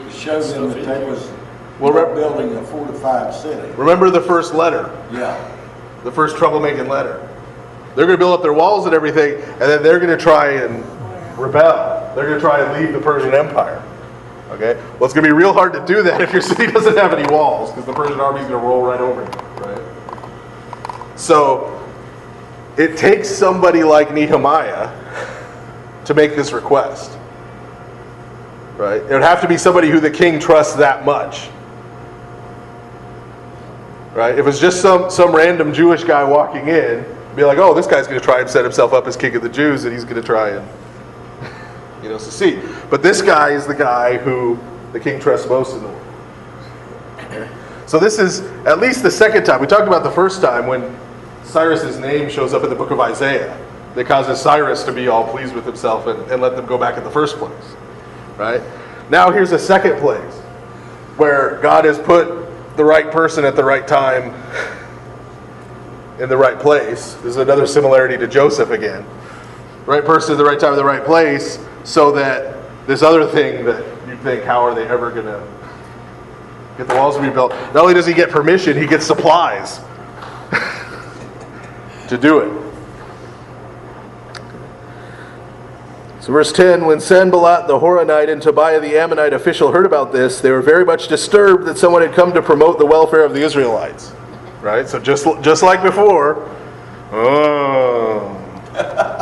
It shows them that they was Well, building a fortified city. Remember the first letter, Yeah. the first troublemaking letter. They're going to build up their walls and everything, and then they're going to try and rebel. They're going to try and leave the Persian Empire. Okay? Well, it's going to be real hard to do that if your city doesn't have any walls, because the Persian army is going to roll right over you, right? So, it takes somebody like Nehemiah to make this request. Right? It would have to be somebody who the king trusts that much. Right? If it's just some random Jewish guy walking in, be like, oh, this guy's going to try and set himself up as king of the Jews, and he's going to try and secede. But this guy is the guy who the king trusts most in the world. Okay? So this is at least the second time. We talked about the first time when Cyrus's name shows up in the book of Isaiah. That causes Cyrus to be all pleased with himself and let them go back in the first place. Right? Now here's a second place. where God has put the right person at the right time in the right place. This is another similarity to Joseph again. Right person at the right time in the right place, so that this other thing that you think, how are they ever going to get the walls rebuilt? Not only does he get permission, he gets supplies to do it. So verse 10, when Sanballat the Horonite and Tobiah the Ammonite official heard about this, they were very much disturbed that someone had come to promote the welfare of the Israelites. Right? So just like before, oh,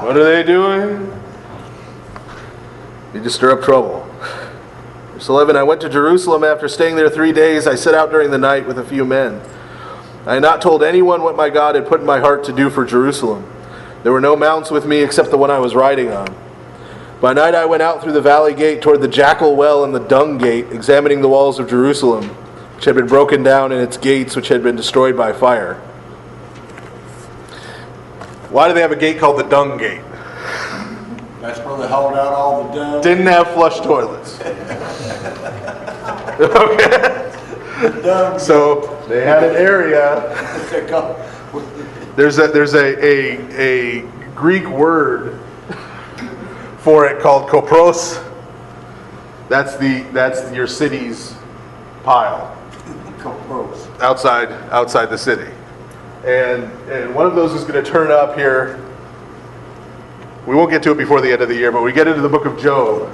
what are they doing? Need to stir up trouble. Verse 11, I went to Jerusalem after staying there 3 days. I set out during the night with a few men. I had not told anyone what my God had put in my heart to do for Jerusalem. There were no mounts with me except the one I was riding on. By night I went out through the valley gate toward the jackal well and the dung gate, examining the walls of Jerusalem, which had been broken down, and its gates, which had been destroyed by fire. Why do they have a gate called the dung gate? That's where they hold out all the dung. Didn't have flush toilets. Okay. Dung. So they had an area. They call- There's a Greek word for it called kopros. That's your city's pile Gross. outside the city, and one of those is going to turn up here. We won't get to it before the end of the year, but we get into the book of Job.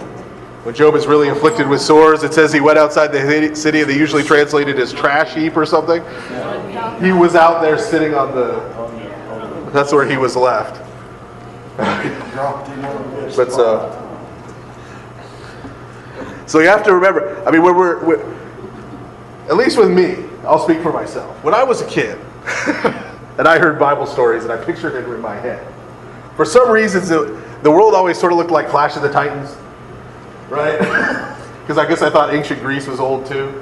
When Job is really afflicted with sores, it says he went outside the city, and they usually translate it as trash heap or something. He was out there sitting on the. That's where he was left. Dropped in on this. But so you have to remember. I mean, when we're at least with me, I'll speak for myself. When I was a kid, and I heard Bible stories, and I pictured it in my head. For some reasons, the world always sort of looked like Clash of the Titans, right? Because I guess I thought ancient Greece was old too.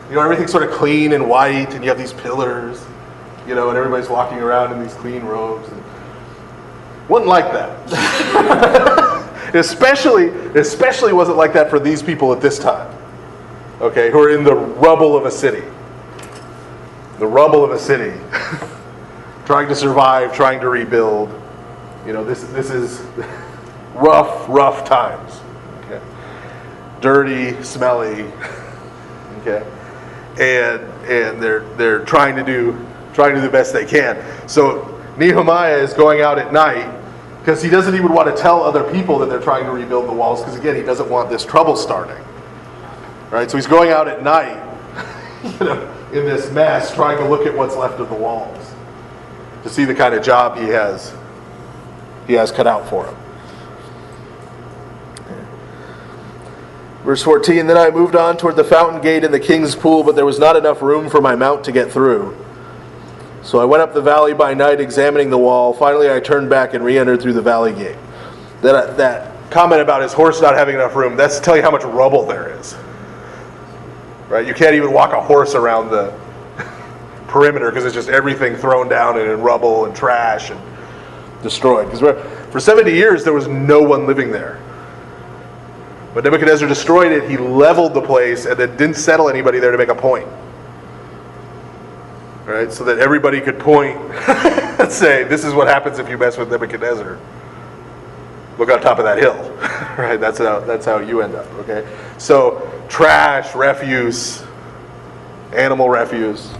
You know, everything's sort of clean and white, and you have these pillars, you know, and everybody's walking around in these clean robes. And wasn't like that. especially wasn't like that for these people at this time. Okay, who are in the rubble of a city. The rubble of a city. Trying to survive, trying to rebuild. You know, this is rough times. Okay. Dirty, smelly. Okay. And they're trying to do the best they can. So Nehemiah is going out at night because he doesn't even want to tell other people that they're trying to rebuild the walls, because again, he doesn't want this trouble starting. Right? So he's going out at night, you know, in this mess, trying to look at what's left of the walls to see the kind of job he has cut out for him. Verse 14, then I moved on toward the fountain gate and the king's pool, but there was not enough room for my mount to get through. So I went up the valley by night, examining the wall. Finally, I turned back and re-entered through the valley gate. That comment about his horse not having enough room, that's to tell you how much rubble there is. Right? You can't even walk a horse around the perimeter because it's just everything thrown down and in rubble and trash and destroyed. Because for 70 years, there was no one living there. When Nebuchadnezzar destroyed it, he leveled the place and then didn't settle anybody there to make a point. Right? So that everybody could point and say, this is what happens if you mess with Nebuchadnezzar. Look on top of that hill. Right? That's how you end up. Okay? So trash, refuse, animal refuse.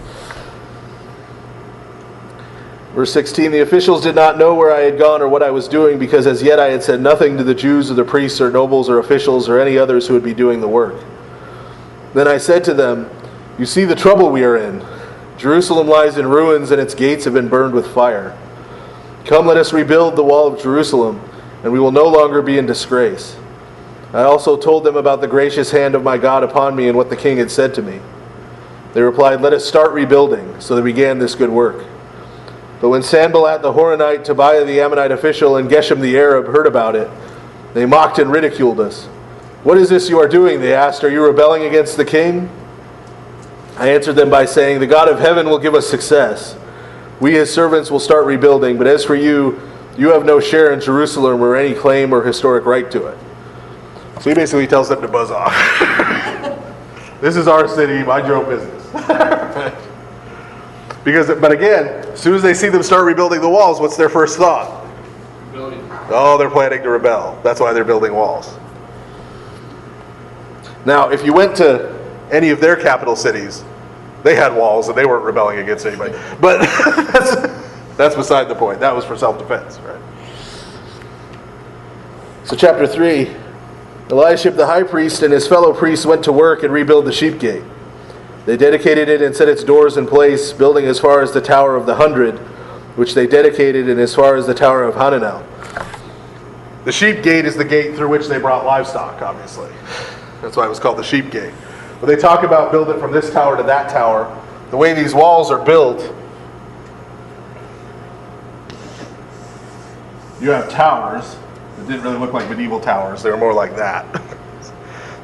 Verse 16, the officials did not know where I had gone or what I was doing, because as yet I had said nothing to the Jews or the priests or nobles or officials or any others who would be doing the work. Then I said to them, you see the trouble we are in. Jerusalem lies in ruins and its gates have been burned with fire. Come, let us rebuild the wall of Jerusalem, and we will no longer be in disgrace. I also told them about the gracious hand of my God upon me and what the king had said to me. They replied, let us start rebuilding. So they began this good work. But when Sanballat the Horonite, Tobiah the Ammonite official, and Geshem the Arab heard about it, they mocked and ridiculed us. What is this you are doing? They asked. Are you rebelling against the king? I answered them by saying, the God of heaven will give us success. We, his servants, will start rebuilding. But as for you, you have no share in Jerusalem or any claim or historic right to it. So he basically tells them to buzz off. This is our city, mind your own business. But again, as soon as they see them start rebuilding the walls, what's their first thought? Rebellion. Oh, they're planning to rebel. That's why they're building walls. Now, if you went to any of their capital cities, they had walls and they weren't rebelling against anybody. But that's beside the point. That was for self-defense, right? So chapter 3, Eliashib the high priest and his fellow priests went to work and rebuilt the sheep gate. They dedicated it and set its doors in place, building as far as the Tower of the 100, which they dedicated, and as far as the Tower of Hananel. The sheep gate is the gate through which they brought livestock, obviously. That's why it was called the sheep gate. But they talk about building from this tower to that tower. The way these walls are built, you have towers that didn't really look like medieval towers. They were more like that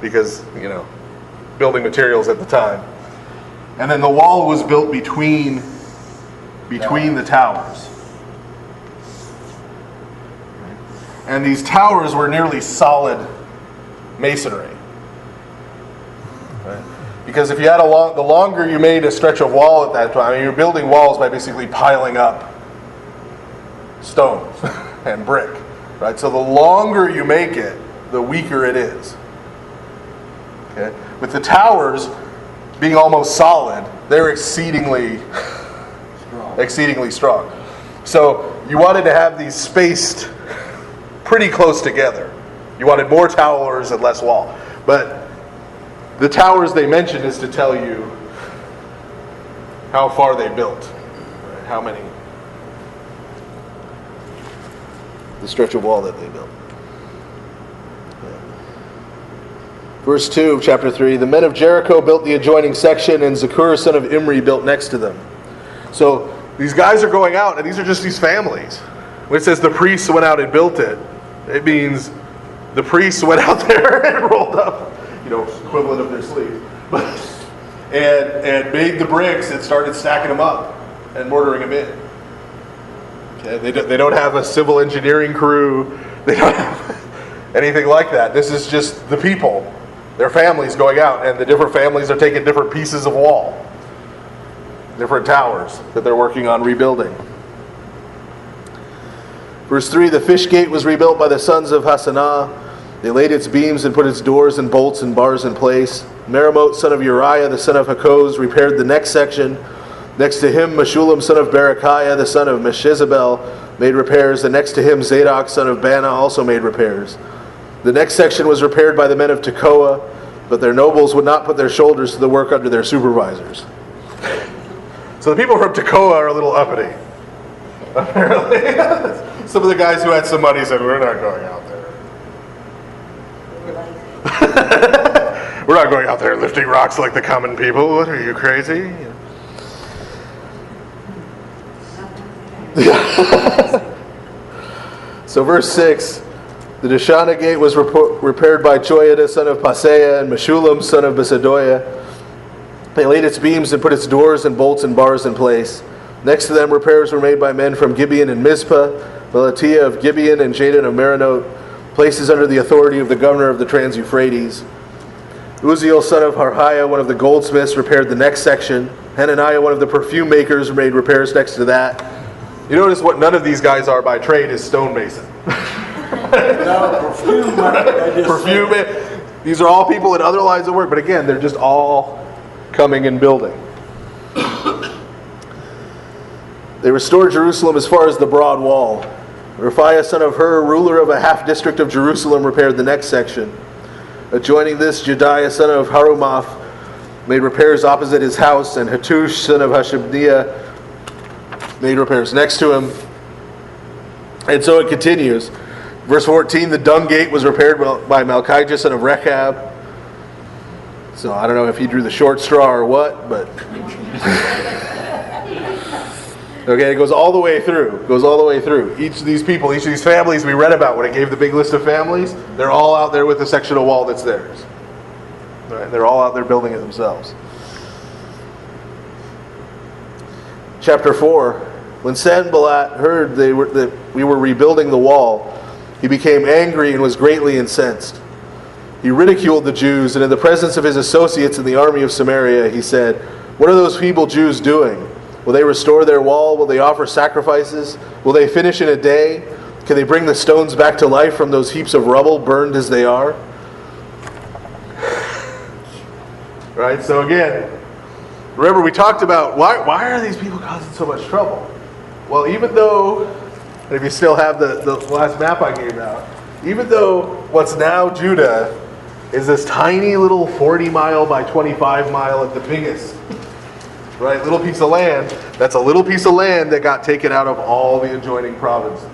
because, building materials at the time. And then the wall was built between the towers. And these towers were nearly solid masonry. Right? Because if you had the longer you made a stretch of wall at that time, you're building walls by basically piling up stones and brick. Right? So the longer you make it, the weaker it is. Okay? With the towers being almost solid, they're exceedingly strong. So you wanted to have these spaced pretty close together. You wanted more towers and less wall. But the towers they mention is to tell you how far they built, right? How many, the stretch of wall that they built. Verse 2 of chapter 3, the men of Jericho built the adjoining section, and Zakur son of Imri built next to them. So these guys are going out, and these are just these families. When it says the priests went out and built it, it means the priests went out there and rolled up, equivalent of their sleeves, and made the bricks and started stacking them up and mortaring them in. Okay? They don't have a civil engineering crew. They don't have anything like that. This is just the people. Their families going out, and the different families are taking different pieces of wall, different towers that they're working on rebuilding. Verse 3, the fish gate was rebuilt by the sons of Hassanah. They laid its beams and put its doors and bolts and bars in place. Meremoth, son of Uriah, the son of Hakoz, repaired the next section. Next to him, Meshullam, son of Berechiah, the son of Meshizabel, made repairs. And next to him, Zadok, son of Bana, also made repairs. The next section was repaired by the men of Tekoa, but their nobles would not put their shoulders to the work under their supervisors. So the people from Tekoa are a little uppity, apparently. Some of the guys who had some money said, we're not going out there. We're not going out there lifting rocks like the common people. What, are you crazy? So verse 6, the Deshana gate was repaired by Joiada, son of Paseah, and Meshullam, son of Besadoiah. They laid its beams and put its doors and bolts and bars in place. Next to them, repairs were made by men from Gibeon and Mizpah, Melatiah of Gibeon and Jadon of Meronot, places under the authority of the governor of the Trans-Euphrates. Uzziel, son of Harhiah, one of the goldsmiths, repaired the next section. Hananiah, one of the perfume makers, made repairs next to that. You notice what none of these guys are by trade is stonemason. Perfume. These are all people in other lines of work, but again, they're just all coming and building. They restored Jerusalem as far as the broad wall. Raphiah, son of Hur, ruler of a half district of Jerusalem, repaired the next section. Adjoining this, Jediah, son of Harumath, made repairs opposite his house, and Hattush, son of Hashabniah, made repairs next to him. And so it continues. Verse 14, the dung gate was repaired by Malchijah, son of Rechab. So I don't know if he drew the short straw or what, but... Okay, it goes all the way through. Each of these people, each of these families we read about when it gave the big list of families, they're all out there with a section of wall that's theirs. Right? They're all out there building it themselves. Chapter 4. When Sanballat heard that we were rebuilding the wall, he became angry and was greatly incensed. He ridiculed the Jews, and in the presence of his associates in the army of Samaria, he said, "What are those feeble Jews doing? Will they restore their wall? Will they offer sacrifices? Will they finish in a day? Can they bring the stones back to life from those heaps of rubble, burned as they are?" Right? So again, remember we talked about why are these people causing so much trouble? Well, even though, and if you still have the last map I gave out, even though what's now Judah is this tiny little 40 mile by 25 mile at the biggest, right, little piece of land, that's a little piece of land that got taken out of all the adjoining provinces.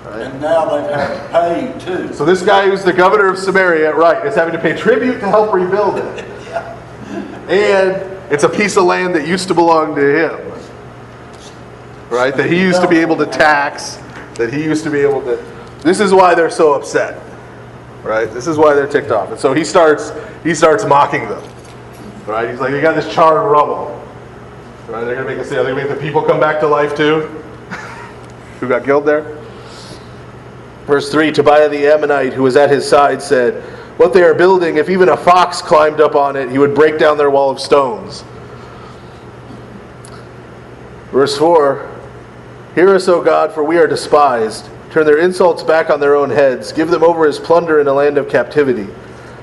Right? And now they've had to pay too. So this guy who's the governor of Samaria, right, is having to pay tribute to help rebuild it. And it's a piece of land that used to belong to him. Right, that he used to be able to tax, that he used to be able to... This is why they're so upset. Right? This is why they're ticked off. And so he starts mocking them. Right? He's like, "You got this charred rubble." Right? They're going to make the people come back to life too? Who got killed there? Verse 3, Tobiah the Ammonite, who was at his side, said, "What they are building, if even a fox climbed up on it, he would break down their wall of stones." Verse 4, "Hear us, O God, for we are despised. Turn their insults back on their own heads. Give them over as plunder in a land of captivity.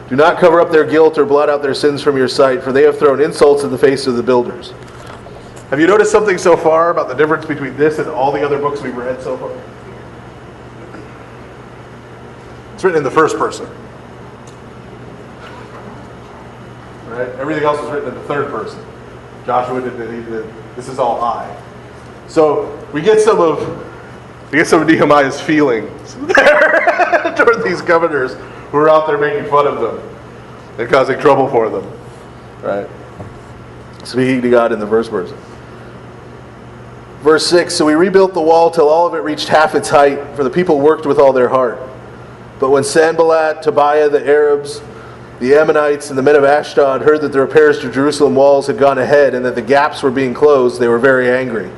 Do not cover up their guilt or blot out their sins from your sight, for they have thrown insults in the face of the builders." Have you noticed something so far about the difference between this and all the other books we've read so far? It's written in the first person. Right? Everything else was written in the third person. Joshua did this is all I. So we get some of Nehemiah's feelings there toward these governors who are out there making fun of them and causing trouble for them. Right? Speaking to God in the first person. Verse 6, "So we rebuilt the wall till all of it reached half its height, for the people worked with all their heart. But when Sanballat, Tobiah, the Arabs, the Ammonites, and the men of Ashdod heard that the repairs to Jerusalem walls had gone ahead and that the gaps were being closed, they were very angry.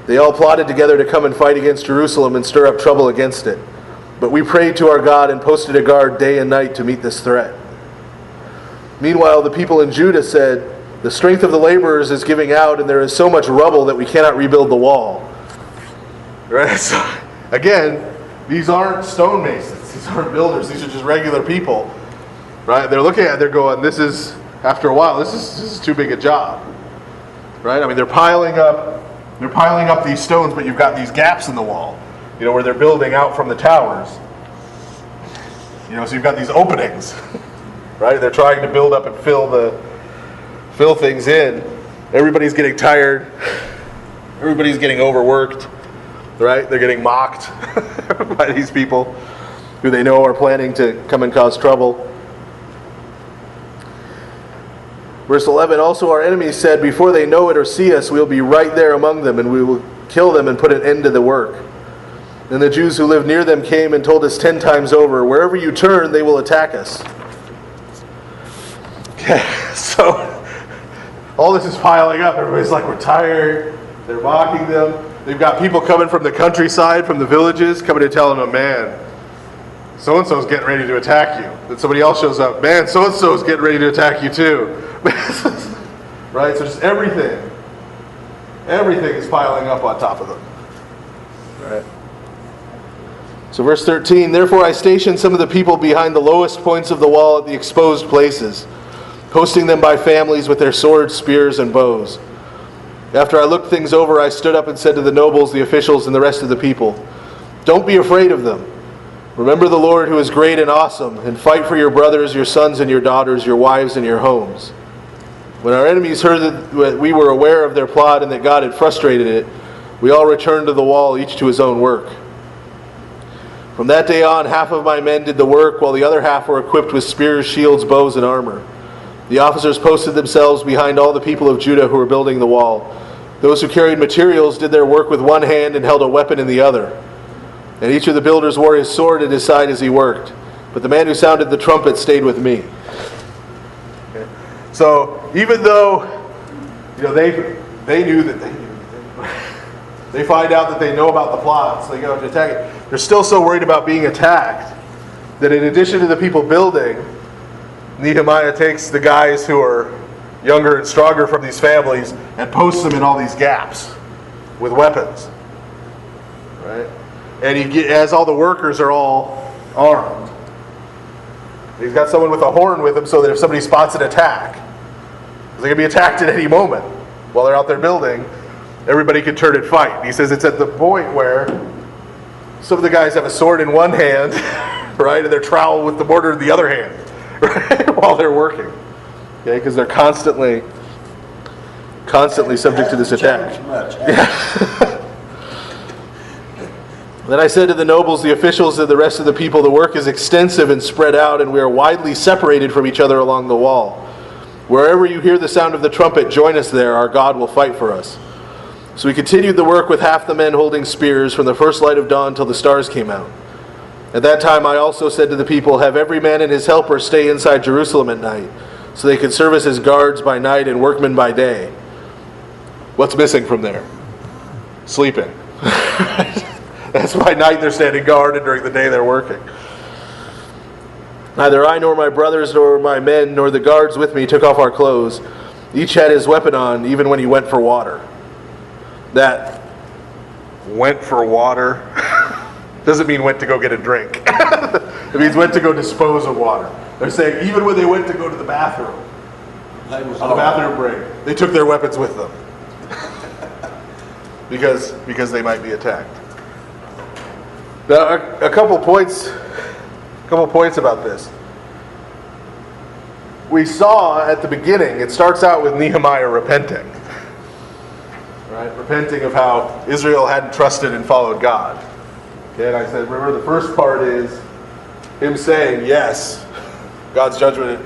They all plotted together to come and fight against Jerusalem and stir up trouble against it. But we prayed to our God and posted a guard day and night to meet this threat. Meanwhile, the people in Judah said, 'The strength of the laborers is giving out, and there is so much rubble that we cannot rebuild the wall.'" Right? So, again, these aren't stonemasons. These aren't builders. These are just regular people. Right? They're looking at it, they're going, this is, after a while, this is too big a job. Right? I mean, they're piling up these stones, but you've got these gaps in the wall, where they're building out from the towers. So you've got these openings. Right? They're trying to build up and fill things in. Everybody's getting tired. Everybody's getting overworked. Right? They're getting mocked by these people who they know are planning to come and cause trouble. Verse 11, "Also our enemies said, 'Before they know it or see us, we'll be right there among them, and we will kill them and put an end to the work.' Then the Jews who lived near them came and told us 10 times over, 'Wherever you turn, they will attack us.'" Okay, so all this is piling up. Everybody's like, we're tired. They're mocking them. They've got people coming from the countryside, from the villages, coming and telling them, "Man, so-and-so's getting ready to attack you." Then somebody else shows up, "Man, so-and-so's getting ready to attack you too." Right? So just everything is piling up on top of them. Right? So verse 13, "Therefore I stationed some of the people behind the lowest points of the wall at the exposed places, posting them by families with their swords, spears, and bows. After I looked things over, I stood up and said to the nobles, the officials, and the rest of the people, 'Don't be afraid of them. Remember the Lord who is great and awesome, and fight for your brothers, your sons and your daughters, your wives and your homes.' When our enemies heard that we were aware of their plot and that God had frustrated it, we all returned to the wall, each to his own work. From that day on, half of my men did the work, while the other half were equipped with spears, shields, bows, and armor. The officers posted themselves behind all the people of Judah who were building the wall. Those who carried materials did their work with one hand and held a weapon in the other. And each of the builders wore his sword at his side as he worked. But the man who sounded the trumpet stayed with me." Okay. So even though they knew that they find out that they know about the plots, they go to attack it. They're still so worried about being attacked that in addition to the people building, Nehemiah takes the guys who are younger and stronger from these families and posts them in all these gaps with weapons. Right? And he has all the workers are all armed. He's got someone with a horn with him so that if somebody spots an attack, they can be attacked at any moment while they're out there building, everybody can turn and fight. And he says it's at the point where some of the guys have a sword in one hand, right, and their trowel with the mortar in the other hand, right, while they're working. Okay, because they're constantly subject to this attack. Then I said to the nobles, the officials, and the rest of the people, the work is extensive and spread out, and we are widely separated from each other along the wall. Wherever you hear the sound of the trumpet, join us there. Our God will fight for us. So we continued the work with half the men holding spears from the first light of dawn till the stars came out. At that time I also said to the people, have every man and his helper stay inside Jerusalem at night, so they can serve as guards by night and workmen by day. What's missing from there? Sleeping. That's by night they're standing guard, and during the day they're working. Neither I nor my brothers nor my men nor the guards with me took off our clothes. Each had his weapon on, even when he went for water. That went for water doesn't mean went to go get a drink. It means went to go dispose of water. They're saying even when they went to go to the bathroom, on the bathroom break, they took their weapons with them. because they might be attacked. Now, a couple points about this. We saw at the beginning, it starts out with Nehemiah repenting. Right? Repenting of how Israel hadn't trusted and followed God. Okay, and I said, remember the first part is him saying, yes, God's judgment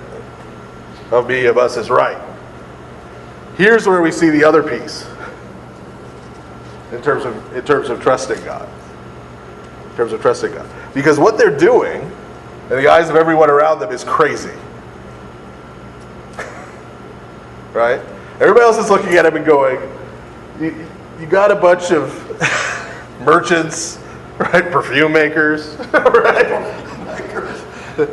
of me, of us is right. Here's where we see the other piece in terms of trusting God. In terms of trusting God. Because what they're doing, in the eyes of everyone around them, is crazy. Right? Everybody else is looking at him and going, you got a bunch of merchants, right? Perfume makers, right?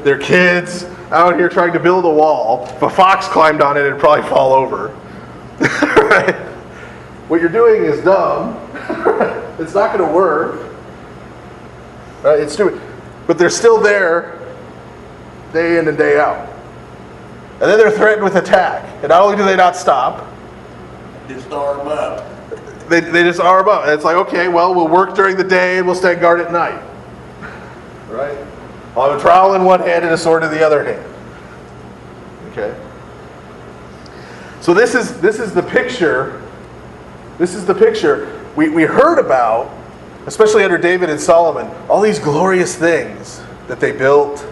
Their kids out here trying to build a wall. If a fox climbed on it, it'd probably fall over. Right? What you're doing is dumb. It's not going to work. Right? It's stupid. But they're still there day in and day out. And then they're threatened with attack. And not only do they not stop, Just arm up. They just arm up. And it's like, okay, well, we'll work during the day and we'll stand guard at night. Right? I'll have a trowel in one hand and a sword in the other hand. Okay? So this is the picture. This is the picture we heard about, especially under David and Solomon, all these glorious things that they built.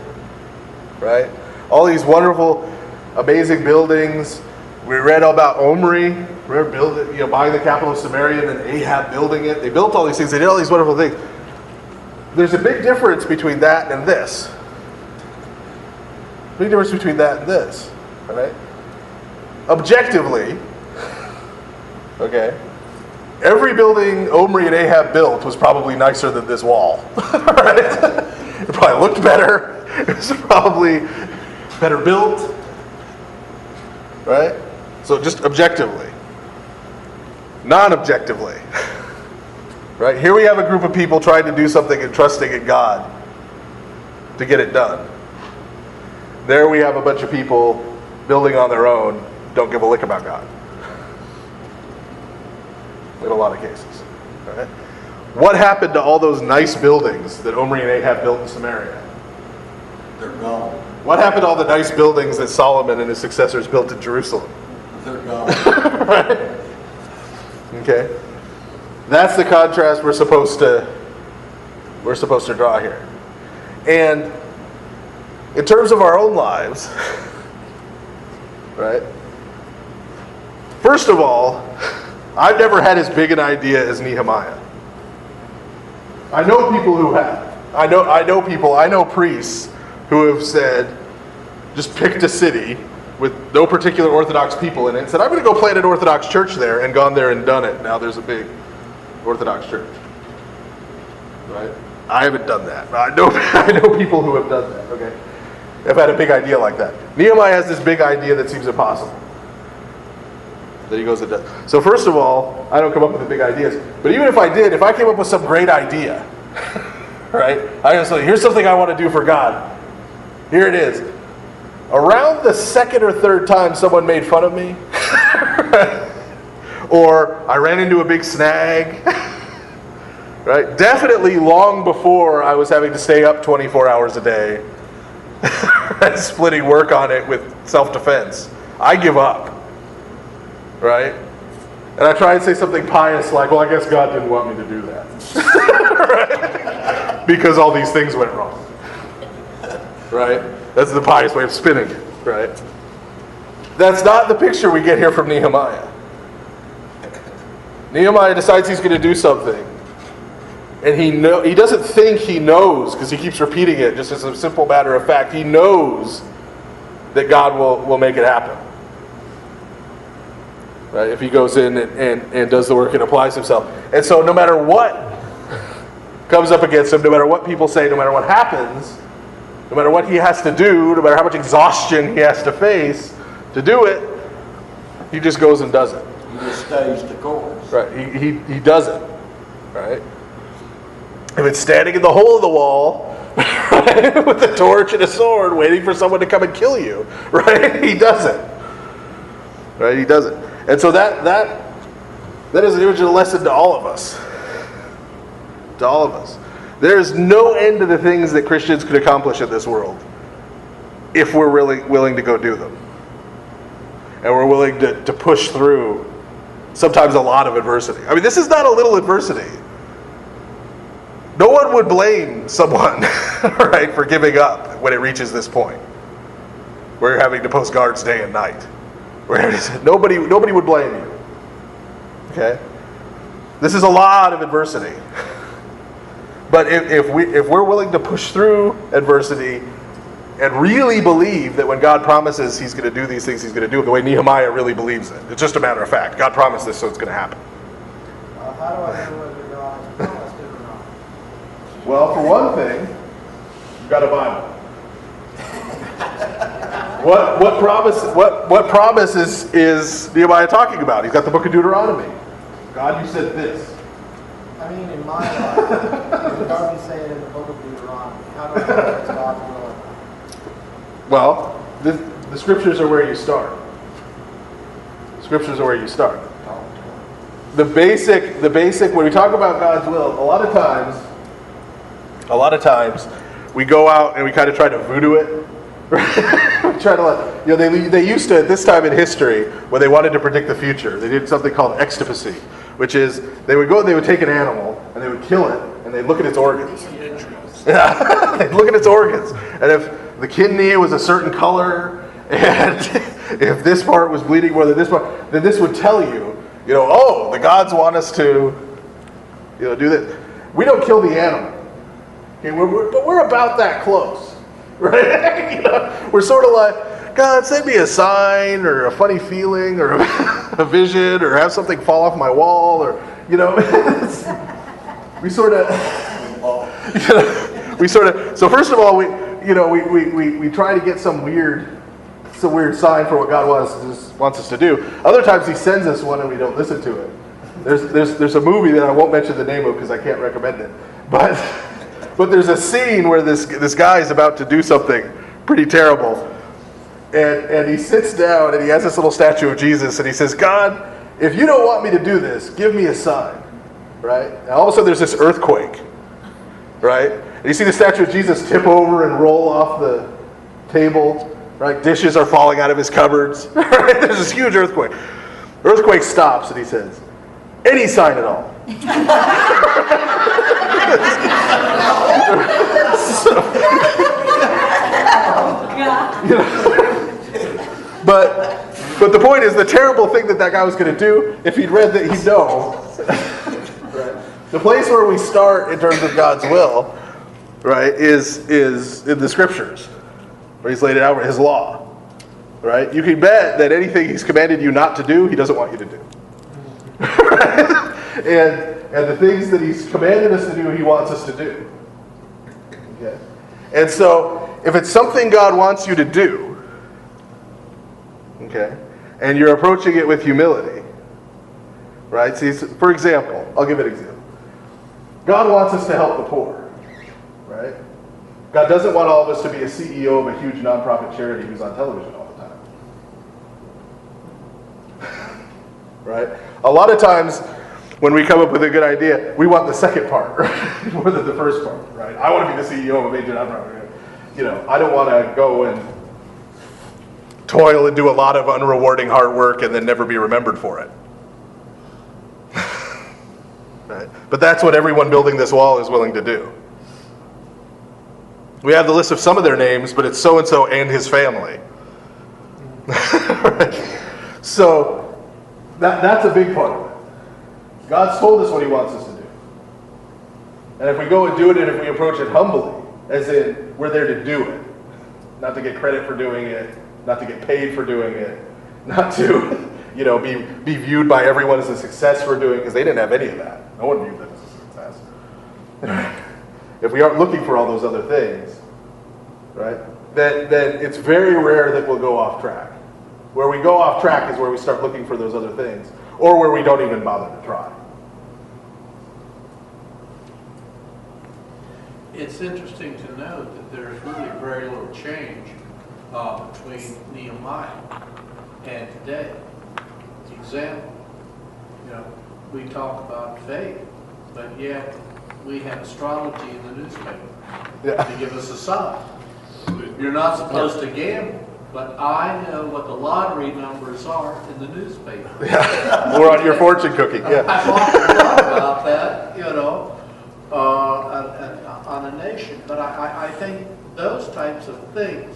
Right? All these wonderful, amazing buildings. We read about Omri, remember buying the capital of Samaria, and then Ahab building it. They built all these things. They did all these wonderful things. There's a big difference between that and this. Big difference between that and this. All right? Objectively, okay, every building Omri and Ahab built was probably nicer than this wall. Right? It probably looked better. It was probably better built. Right? So just objectively. Non-objectively. Right? Here we have a group of people trying to do something and trusting in God to get it done. There we have a bunch of people building on their own, don't give a lick about God. In a lot of cases. Right? What happened to all those nice buildings that Omri and Ahab built in Samaria? They're gone. What happened to all the nice buildings that Solomon and his successors built in Jerusalem? They're gone. Right? Okay. That's the contrast we're supposed to draw here. And in terms of our own lives, right? First of all, I've never had as big an idea as Nehemiah. I know people who have. I know priests who have said, just picked a city with no particular Orthodox people in it and said, I'm going to go plant an Orthodox church there, and gone there and done it. Now there's a big Orthodox church. Right? I haven't done that. I know people who have done that, okay? Have had a big idea like that. Nehemiah has this big idea that seems impossible. That he goes and does. So first of all, I don't come up with the big ideas. But even if I did, if I came up with some great idea, right? I just say, here's something I want to do for God. Here it is. Around the second or third time someone made fun of me, or I ran into a big snag, right? Definitely long before I was having to stay up 24 hours a day, splitting work on it with self-defense. I give up, right? And I try and say something pious like, well, I guess God didn't want me to do that. Right? Because all these things went wrong. Right? That's the pious way of spinning it, right? That's not the picture we get here from Nehemiah. Nehemiah decides he's going to do something. And he doesn't think he knows, because he keeps repeating it just as a simple matter of fact. He knows that God will make it happen. Right? If he goes in and does the work and applies himself. And so no matter what comes up against him, no matter what people say, no matter what happens, no matter what he has to do, no matter how much exhaustion he has to face to do it, he just goes and does it. He just stays the course. Right? He does it. Right? If it's standing in the hole of the wall, right, with a torch and a sword, waiting for someone to come and kill you, right? He does it. Right? He does it. And so that is an original lesson to all of us. To all of us. There is no end to the things that Christians could accomplish in this world if we're really willing to go do them. And we're willing to push through sometimes a lot of adversity. I mean, this is not a little adversity. No one would blame someone, right, for giving up when it reaches this point, where you're having to post guards day and night. Where nobody would blame you. Okay, this is a lot of adversity. But if we're willing to push through adversity and really believe that when God promises He's going to do these things, He's going to do it the way Nehemiah really believes it. It's just a matter of fact. God promised this, so it's going to happen. How do I know whether God has promised it or not? Well, for one thing, you've got a Bible. What promise is Nehemiah talking about? He's got the book of Deuteronomy. God, you said this. I mean, in my life, it doesn't say it in the book of Deuteronomy. How do I know it's God's will or not? Well, the scriptures are where you start. Scriptures are where you start. The basic, when we talk about God's will, a lot of times, we go out and we kind of try to voodoo it. Try to they used to, at this time in history, when they wanted to predict the future, they did something called extipacy, which is they would take an animal and they would kill it and they'd look at its organs. Yeah, they'd look at its organs, and if the kidney was a certain color and if this part was bleeding more than this part, then this would tell you, oh, the gods want us to, do this. We don't kill the animal, okay, but we're about that close. Right? We're sort of like, God, send me a sign or a funny feeling or a vision or have something fall off my wall or, we sort of, so first of all, we try to get some weird sign for what God wants us to do. Other times He sends us one and we don't listen to it. There's a movie that I won't mention the name of because I can't recommend it, but there's a scene where this guy is about to do something pretty terrible. And he sits down and he has this little statue of Jesus and he says, God, if you don't want me to do this, give me a sign. Right? And all of a sudden there's this earthquake. Right? And you see the statue of Jesus tip over and roll off the table. Right? Dishes are falling out of his cupboards. Right? There's this huge earthquake. Earthquake stops and he says, any sign at all. But the point is, the terrible thing that guy was going to do, if he'd read that, he'd know. Right? The place where we start in terms of God's will, right, is in the Scriptures, where He's laid it out, His law. Right? You can bet that anything He's commanded you not to do, He doesn't want you to do. Right? And the things that He's commanded us to do, He wants us to do. Okay? And so, if it's something God wants you to do, okay, and you're approaching it with humility, right? See, for example, I'll give an example. God wants us to help the poor, right? God doesn't want all of us to be a CEO of a huge nonprofit charity who's on television all the time. Right? A lot of times when we come up with a good idea, we want the second part, right? More than the first part, right? I want to be the CEO of a major nonprofit. You know, I don't want to go and toil and do a lot of unrewarding hard work and then never be remembered for it. Right? But that's what everyone building this wall is willing to do. We have the list of some of their names, but it's so-and-so and his family. Right? So, that's a big part of it. God's told us what he wants us to do. And if we go and do it, and if we approach it humbly, as in, we're there to do it, not to get credit for doing it, not to get paid for doing it, not to, you know, be viewed by everyone as a success for doing it, because they didn't have any of that. No one viewed them as a success. If we aren't looking for all those other things, right, then it's very rare that we'll go off track. Where we go off track is where we start looking for those other things, or where we don't even bother to try. It's interesting to note that there's really very little change between Nehemiah and today. Example, you know, we talk about faith, but yet we have astrology in the newspaper to give us a sign. You're not supposed to gamble, but I know what the lottery numbers are in the newspaper. Yeah. More on your fortune cookie. Yeah. I've often thought about that, you know, on a nation. But I think those types of things,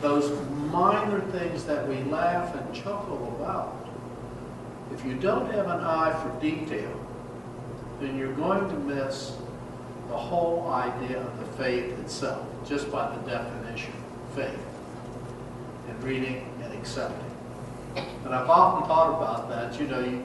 those minor things that we laugh and chuckle about, if you don't have an eye for detail, then you're going to miss the whole idea of the faith itself, just by the definition, faith, and reading and accepting. And I've often thought about that. You know,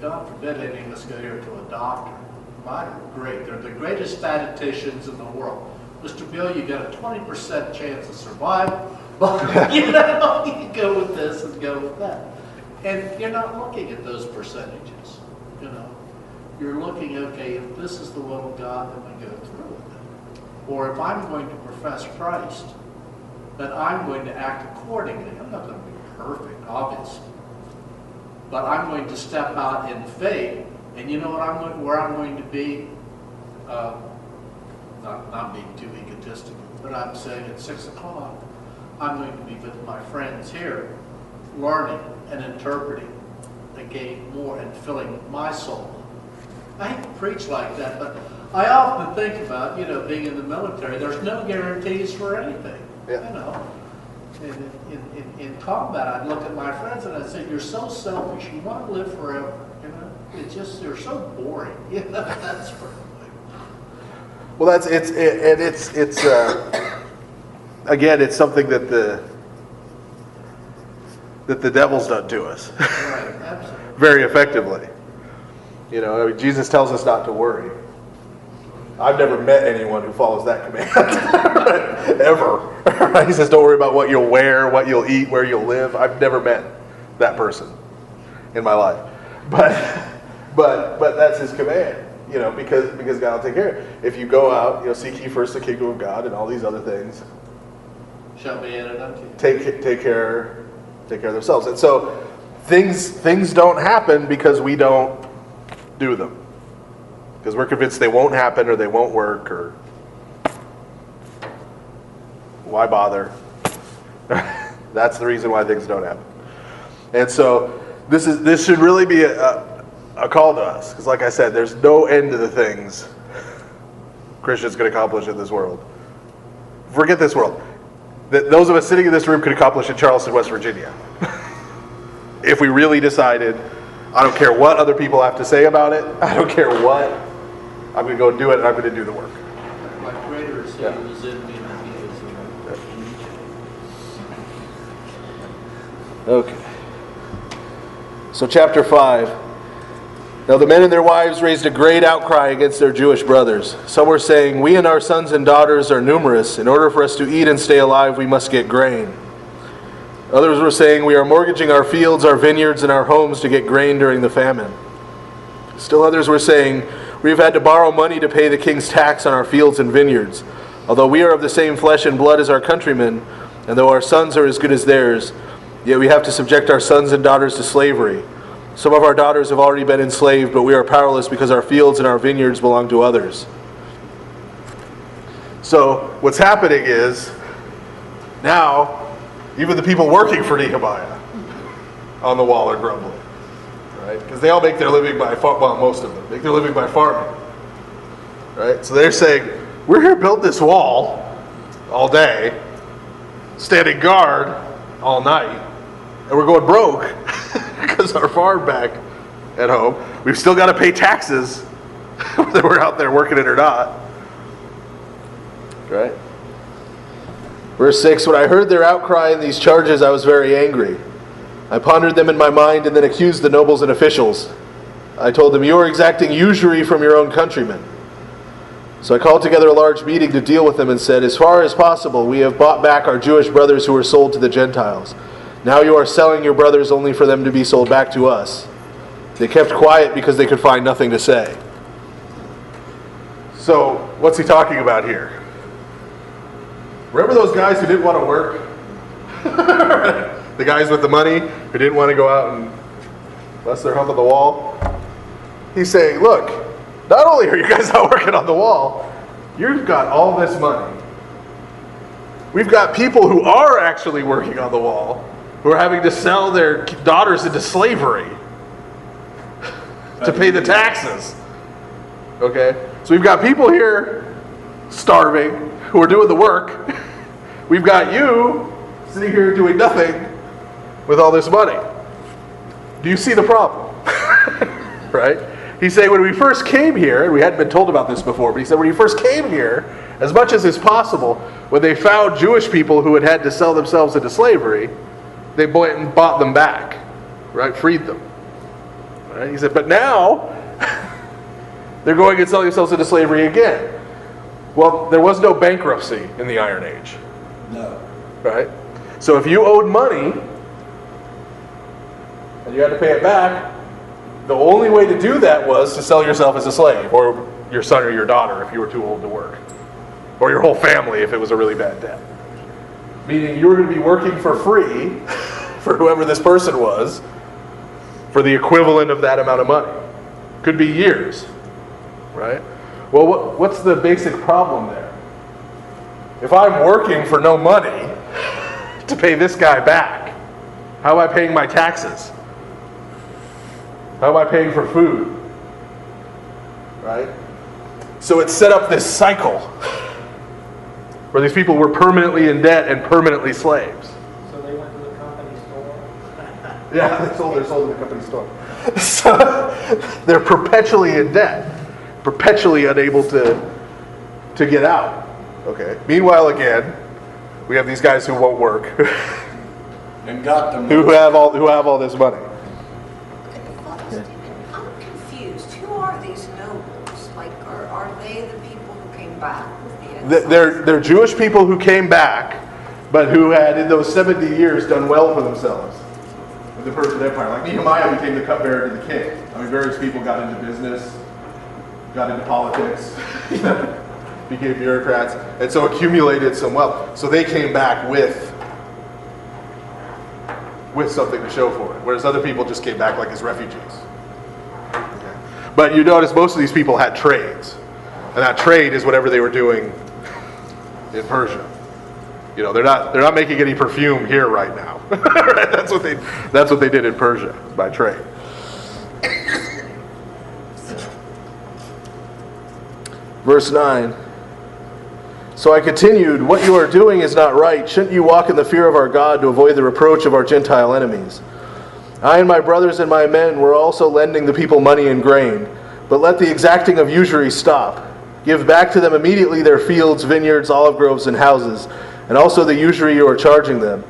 God forbid any of us go here to a doctor. Mine are great. They're the greatest statisticians in the world. Mr. Bill, you got a 20% chance of survival. But, you know, you go with this and go with that. And you're not looking at those percentages, you know. You're looking, okay, if this is the will of God, then we go through with it. Or if I'm going to profess Christ, then I'm going to act accordingly. I'm not going to be perfect, obviously. But I'm going to step out in faith, and you know what where I'm going to be? Not being too egotistical, but I'm saying at 6 o'clock, I'm going to be with my friends here, learning and interpreting again more and filling my soul. I hate to preach like that, but I often think about, you know, being in the military, there's no guarantees for anything, Yeah. you know. In combat, I'd look at my friends and I'd say, you're so selfish, you want to live forever, you know. It's just, you're so boring, you know, that's for me. Well, again, it's something that the devil's done to us. Right, absolutely. Very effectively. You know, I mean, Jesus tells us not to worry. I've never met anyone who follows that command. Ever. He says, don't worry about what you'll wear, what you'll eat, where you'll live. I've never met that person in my life. But that's his command, you know, because God will take care of it. If you go out, you know, seek ye first the kingdom of God and all these other things. Shall be added unto you. Take care of themselves. And so things don't happen because we don't do them. Because we're convinced they won't happen or they won't work, or why bother? That's the reason why things don't happen. And so this should really be a call to us. Because like I said, there's no end to the things Christians can accomplish in this world. Forget this world. Those of us sitting in this room could accomplish in Charleston, West Virginia. If we really decided, I don't care what other people have to say about it. I don't care what. I'm going to go do it, and I'm going to do the work. Like greater is he who is in me than he is in me. Okay. So chapter 5 Now the men and their wives raised a great outcry against their Jewish brothers. Some were saying, "We and our sons and daughters are numerous. In order for us to eat and stay alive, we must get grain." Others were saying, "We are mortgaging our fields, our vineyards, and our homes to get grain during the famine." Still others were saying, "We have had to borrow money to pay the king's tax on our fields and vineyards. Although we are of the same flesh and blood as our countrymen, and though our sons are as good as theirs, yet we have to subject our sons and daughters to slavery. Some of our daughters have already been enslaved, but we are powerless because our fields and our vineyards belong to others." So what's happening is, now, even the people working for Nehemiah on the wall are grumbling. Right? Because they all make their living by, well, most of them, make their living by farming. Right? So they're saying, we're here to build this wall all day, standing guard all night, and we're going broke because our farm back at home. We've still got to pay taxes, whether we're out there working it or not. Right? Verse 6, when I heard their outcry and these charges, I was very angry. I pondered them in my mind and then accused the nobles and officials. I told them, "You are exacting usury from your own countrymen." So I called together a large meeting to deal with them and said, "As far as possible, we have bought back our Jewish brothers who were sold to the Gentiles. Now you are selling your brothers only for them to be sold back to us." They kept quiet because they could find nothing to say. So, what's he talking about here? Remember those guys who didn't want to work? The guys with the money who didn't want to go out and bust their hump on the wall? He's saying, look, not only are you guys not working on the wall, you've got all this money. We've got people who are actually working on the wall who are having to sell their daughters into slavery to pay the taxes. Okay? So we've got people here starving who are doing the work. We've got you sitting here doing nothing with all this money. Do you see the problem? Right? He's saying when we first came here, and we hadn't been told about this before, but he said when he first came here, as much as is possible, when they found Jewish people who had had to sell themselves into slavery, they went and bought them back, right? Freed them. Right? He said, but now they're going and selling themselves into slavery again. Well, there was no bankruptcy in the Iron Age. No. Right? So if you owed money and you had to pay it back, the only way to do that was to sell yourself as a slave, or your son or your daughter if you were too old to work, or your whole family if it was a really bad debt. Meaning you were going to be working for free for whoever this person was for the equivalent of that amount of money. Could be years. Right? Well, what's the basic problem there? If I'm working for no money to pay this guy back, how am I paying my taxes? How am I paying for food? Right? So it set up this cycle where these people were permanently in debt and permanently slaves. So they went to the company store? Yeah, they're sold in the company store. So they're perpetually in debt, perpetually unable to get out. Okay. Meanwhile, again, we have these guys who won't work, And got them. who have all this money. I'm confused. Who are these nobles? Like, are they the people who came back with the exiles? They're Jewish people who came back, but who had in those 70 years done well for themselves in the Persian Empire. Like Nehemiah became the cupbearer to the king. I mean, various people got into business, got into politics, became bureaucrats, and so accumulated some wealth. So they came back with something to show for it, whereas other people just came back like as refugees. Okay. But you notice most of these people had trades, and that trade is whatever they were doing in Persia. You know, they're not making any perfume here right now. Right? That's what they did in Persia by trade. Verse 9. So I continued, "What you are doing is not right. Shouldn't you walk in the fear of our God to avoid the reproach of our Gentile enemies? I and my brothers and my men were also lending the people money and grain. But let the exacting of usury stop. Give back to them immediately their fields, vineyards, olive groves, and houses, and also the usury you are charging them,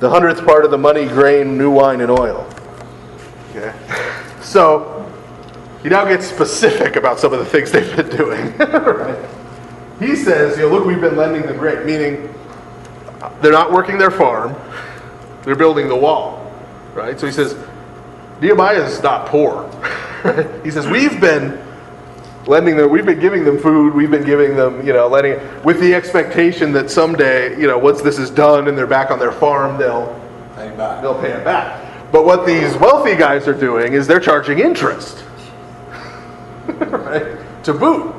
the 100th part of the money, grain, new wine, and oil." Okay. So he now gets specific about some of the things they've been doing. Right? He says, look, we've been lending them great, meaning they're not working their farm, they're building the wall. Right? So he says, Nehemiah is not poor. Right? He says, we've been lending them, we've been giving them food, we've been giving them, lending, with the expectation that someday, once this is done and they're back on their farm, they'll pay it back. But what these wealthy guys are doing is they're charging interest. Right? To boot.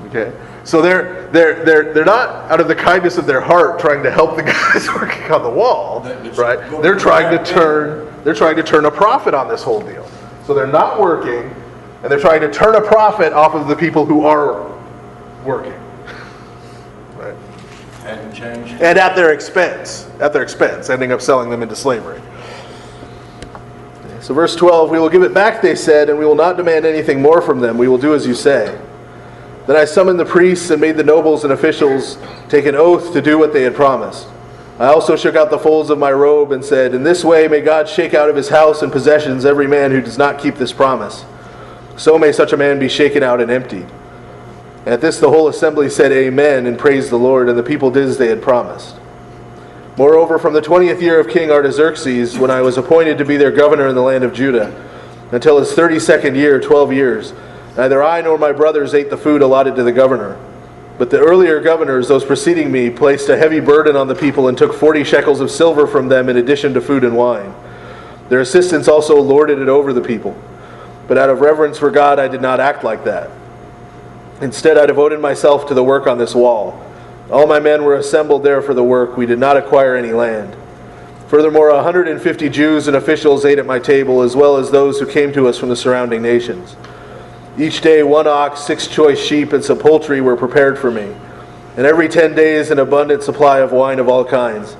Okay? So they're not, out of the kindness of their heart, trying to help the guys working on the wall, right? They're trying to turn a profit on this whole deal. So they're not working, and they're trying to turn a profit off of the people who are working. Right? And at their expense, ending up selling them into slavery. So verse 12, we will give it back, they said, and we will not demand anything more from them. We will do as you say. Then I summoned the priests and made the nobles and officials take an oath to do what they had promised. I also shook out the folds of my robe and said, in this way may God shake out of his house and possessions every man who does not keep this promise. So may such a man be shaken out and emptied. At this the whole assembly said amen and praised the Lord, and the people did as they had promised. Moreover, from the 20th year of King Artaxerxes, when I was appointed to be their governor in the land of Judah, until his 32nd year, 12 years, neither I nor my brothers ate the food allotted to the governor. But the earlier governors, those preceding me, placed a heavy burden on the people and took 40 shekels of silver from them in addition to food and wine. Their assistants also lorded it over the people. But out of reverence for God, I did not act like that. Instead, I devoted myself to the work on this wall. All my men were assembled there for the work. We did not acquire any land. Furthermore, 150 Jews and officials ate at my table, as well as those who came to us from the surrounding nations. Each day 1 ox, 6 choice sheep, and some poultry were prepared for me. And every 10 days an abundant supply of wine of all kinds.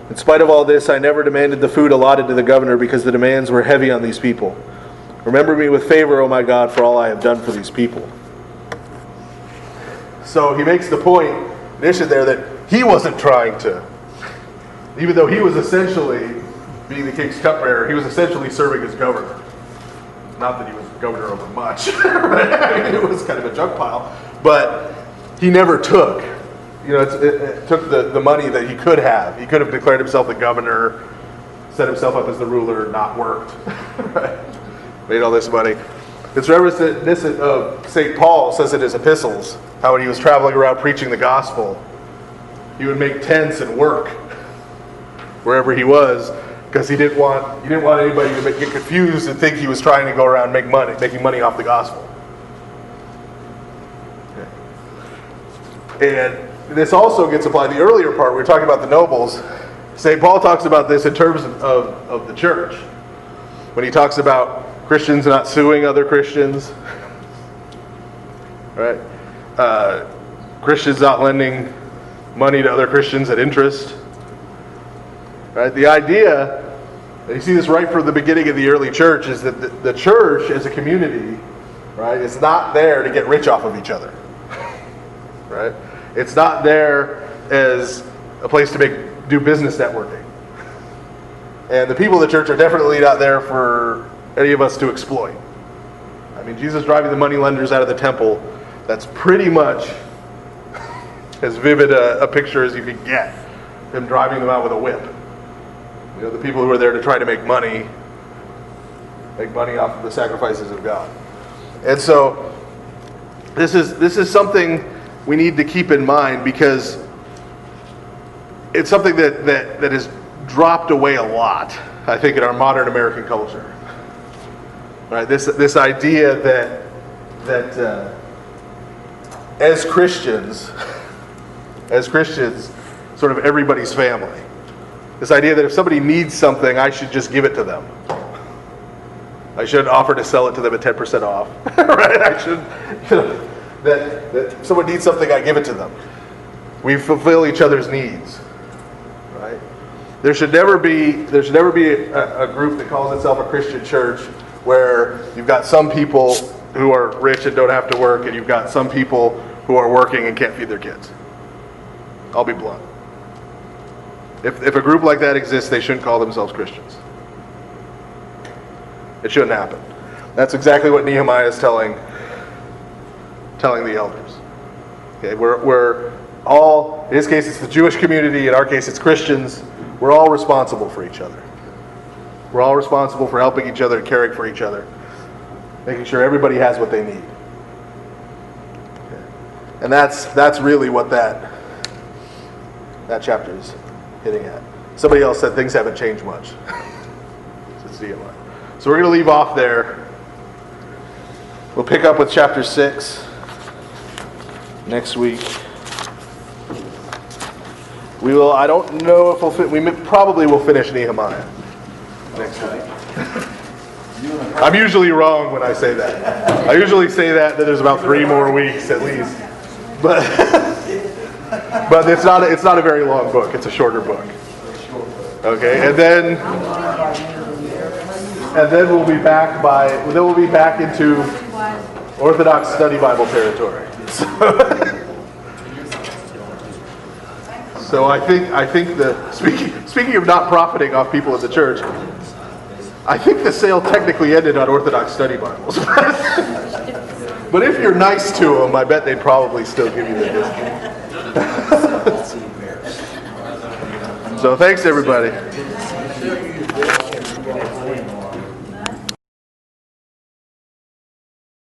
In spite of all this, I never demanded the food allotted to the governor, because the demands were heavy on these people. Remember me with favor, O my God, for all I have done for these people. So he makes the point, initially there, that he wasn't trying to, even though he was essentially, being the king's cupbearer, he was essentially serving as governor. Not that he was governor over much, right? I mean, it was kind of a junk pile, but he never took. It took the money that he could have. He could have declared himself the governor, set himself up as the ruler, not worked, right? Made all this money. It's reminiscent of St. Paul says in his epistles, how when he was traveling around preaching the gospel, he would make tents and work wherever he was, because he didn't want anybody to get confused and think he was trying to go around making money off the gospel. Okay. And this also gets applied. The earlier part, we were talking about the nobles. St. Paul talks about this in terms of the church. When he talks about Christians not suing other Christians, right? Christians not lending money to other Christians at interest. Right? The idea, and you see this right from the beginning of the early church, is that the church as a community, right, is not there to get rich off of each other. Right? It's not there as a place to do business networking. And the people of the church are definitely not there for any of us to exploit. I mean, Jesus driving the money lenders out of the temple, that's pretty much as vivid a picture as you could get. Him driving them out with a whip. The people who are there to try to make money off of the sacrifices of God. And so this is something we need to keep in mind, because it's something that has dropped away a lot, I think, in our modern American culture. Right? This idea that as Christians, sort of everybody's family. This idea that if somebody needs something, I should just give it to them. I shouldn't offer to sell it to them at 10% off. Right? I should, that if someone needs something, I give it to them. We fulfill each other's needs. Right? There should never be a group that calls itself a Christian church where you've got some people who are rich and don't have to work, and you've got some people who are working and can't feed their kids. I'll be blunt. If a group like that exists, they shouldn't call themselves Christians. It shouldn't happen. That's exactly what Nehemiah is telling the elders. Okay, we're all, in his case it's the Jewish community, in our case it's Christians, we're all responsible for each other. We're all responsible for helping each other, caring for each other, making sure everybody has what they need. Okay. And that's really what that chapter is hitting at. Somebody else said things haven't changed much. So we're going to leave off there. We'll pick up with chapter 6 next week. We will. I don't know if we'll probably will finish Nehemiah next week. I'm usually wrong when I say that. I usually say that there's about 3 more weeks at least. But it's not a very long book. It's a shorter book. Okay, and then we'll be back into Orthodox Study Bible territory. So I think speaking of not profiting off people in the church, I think the sale technically ended on Orthodox Study Bibles. But if you're nice to them, I bet they'd probably still give you the discount. So thanks everybody.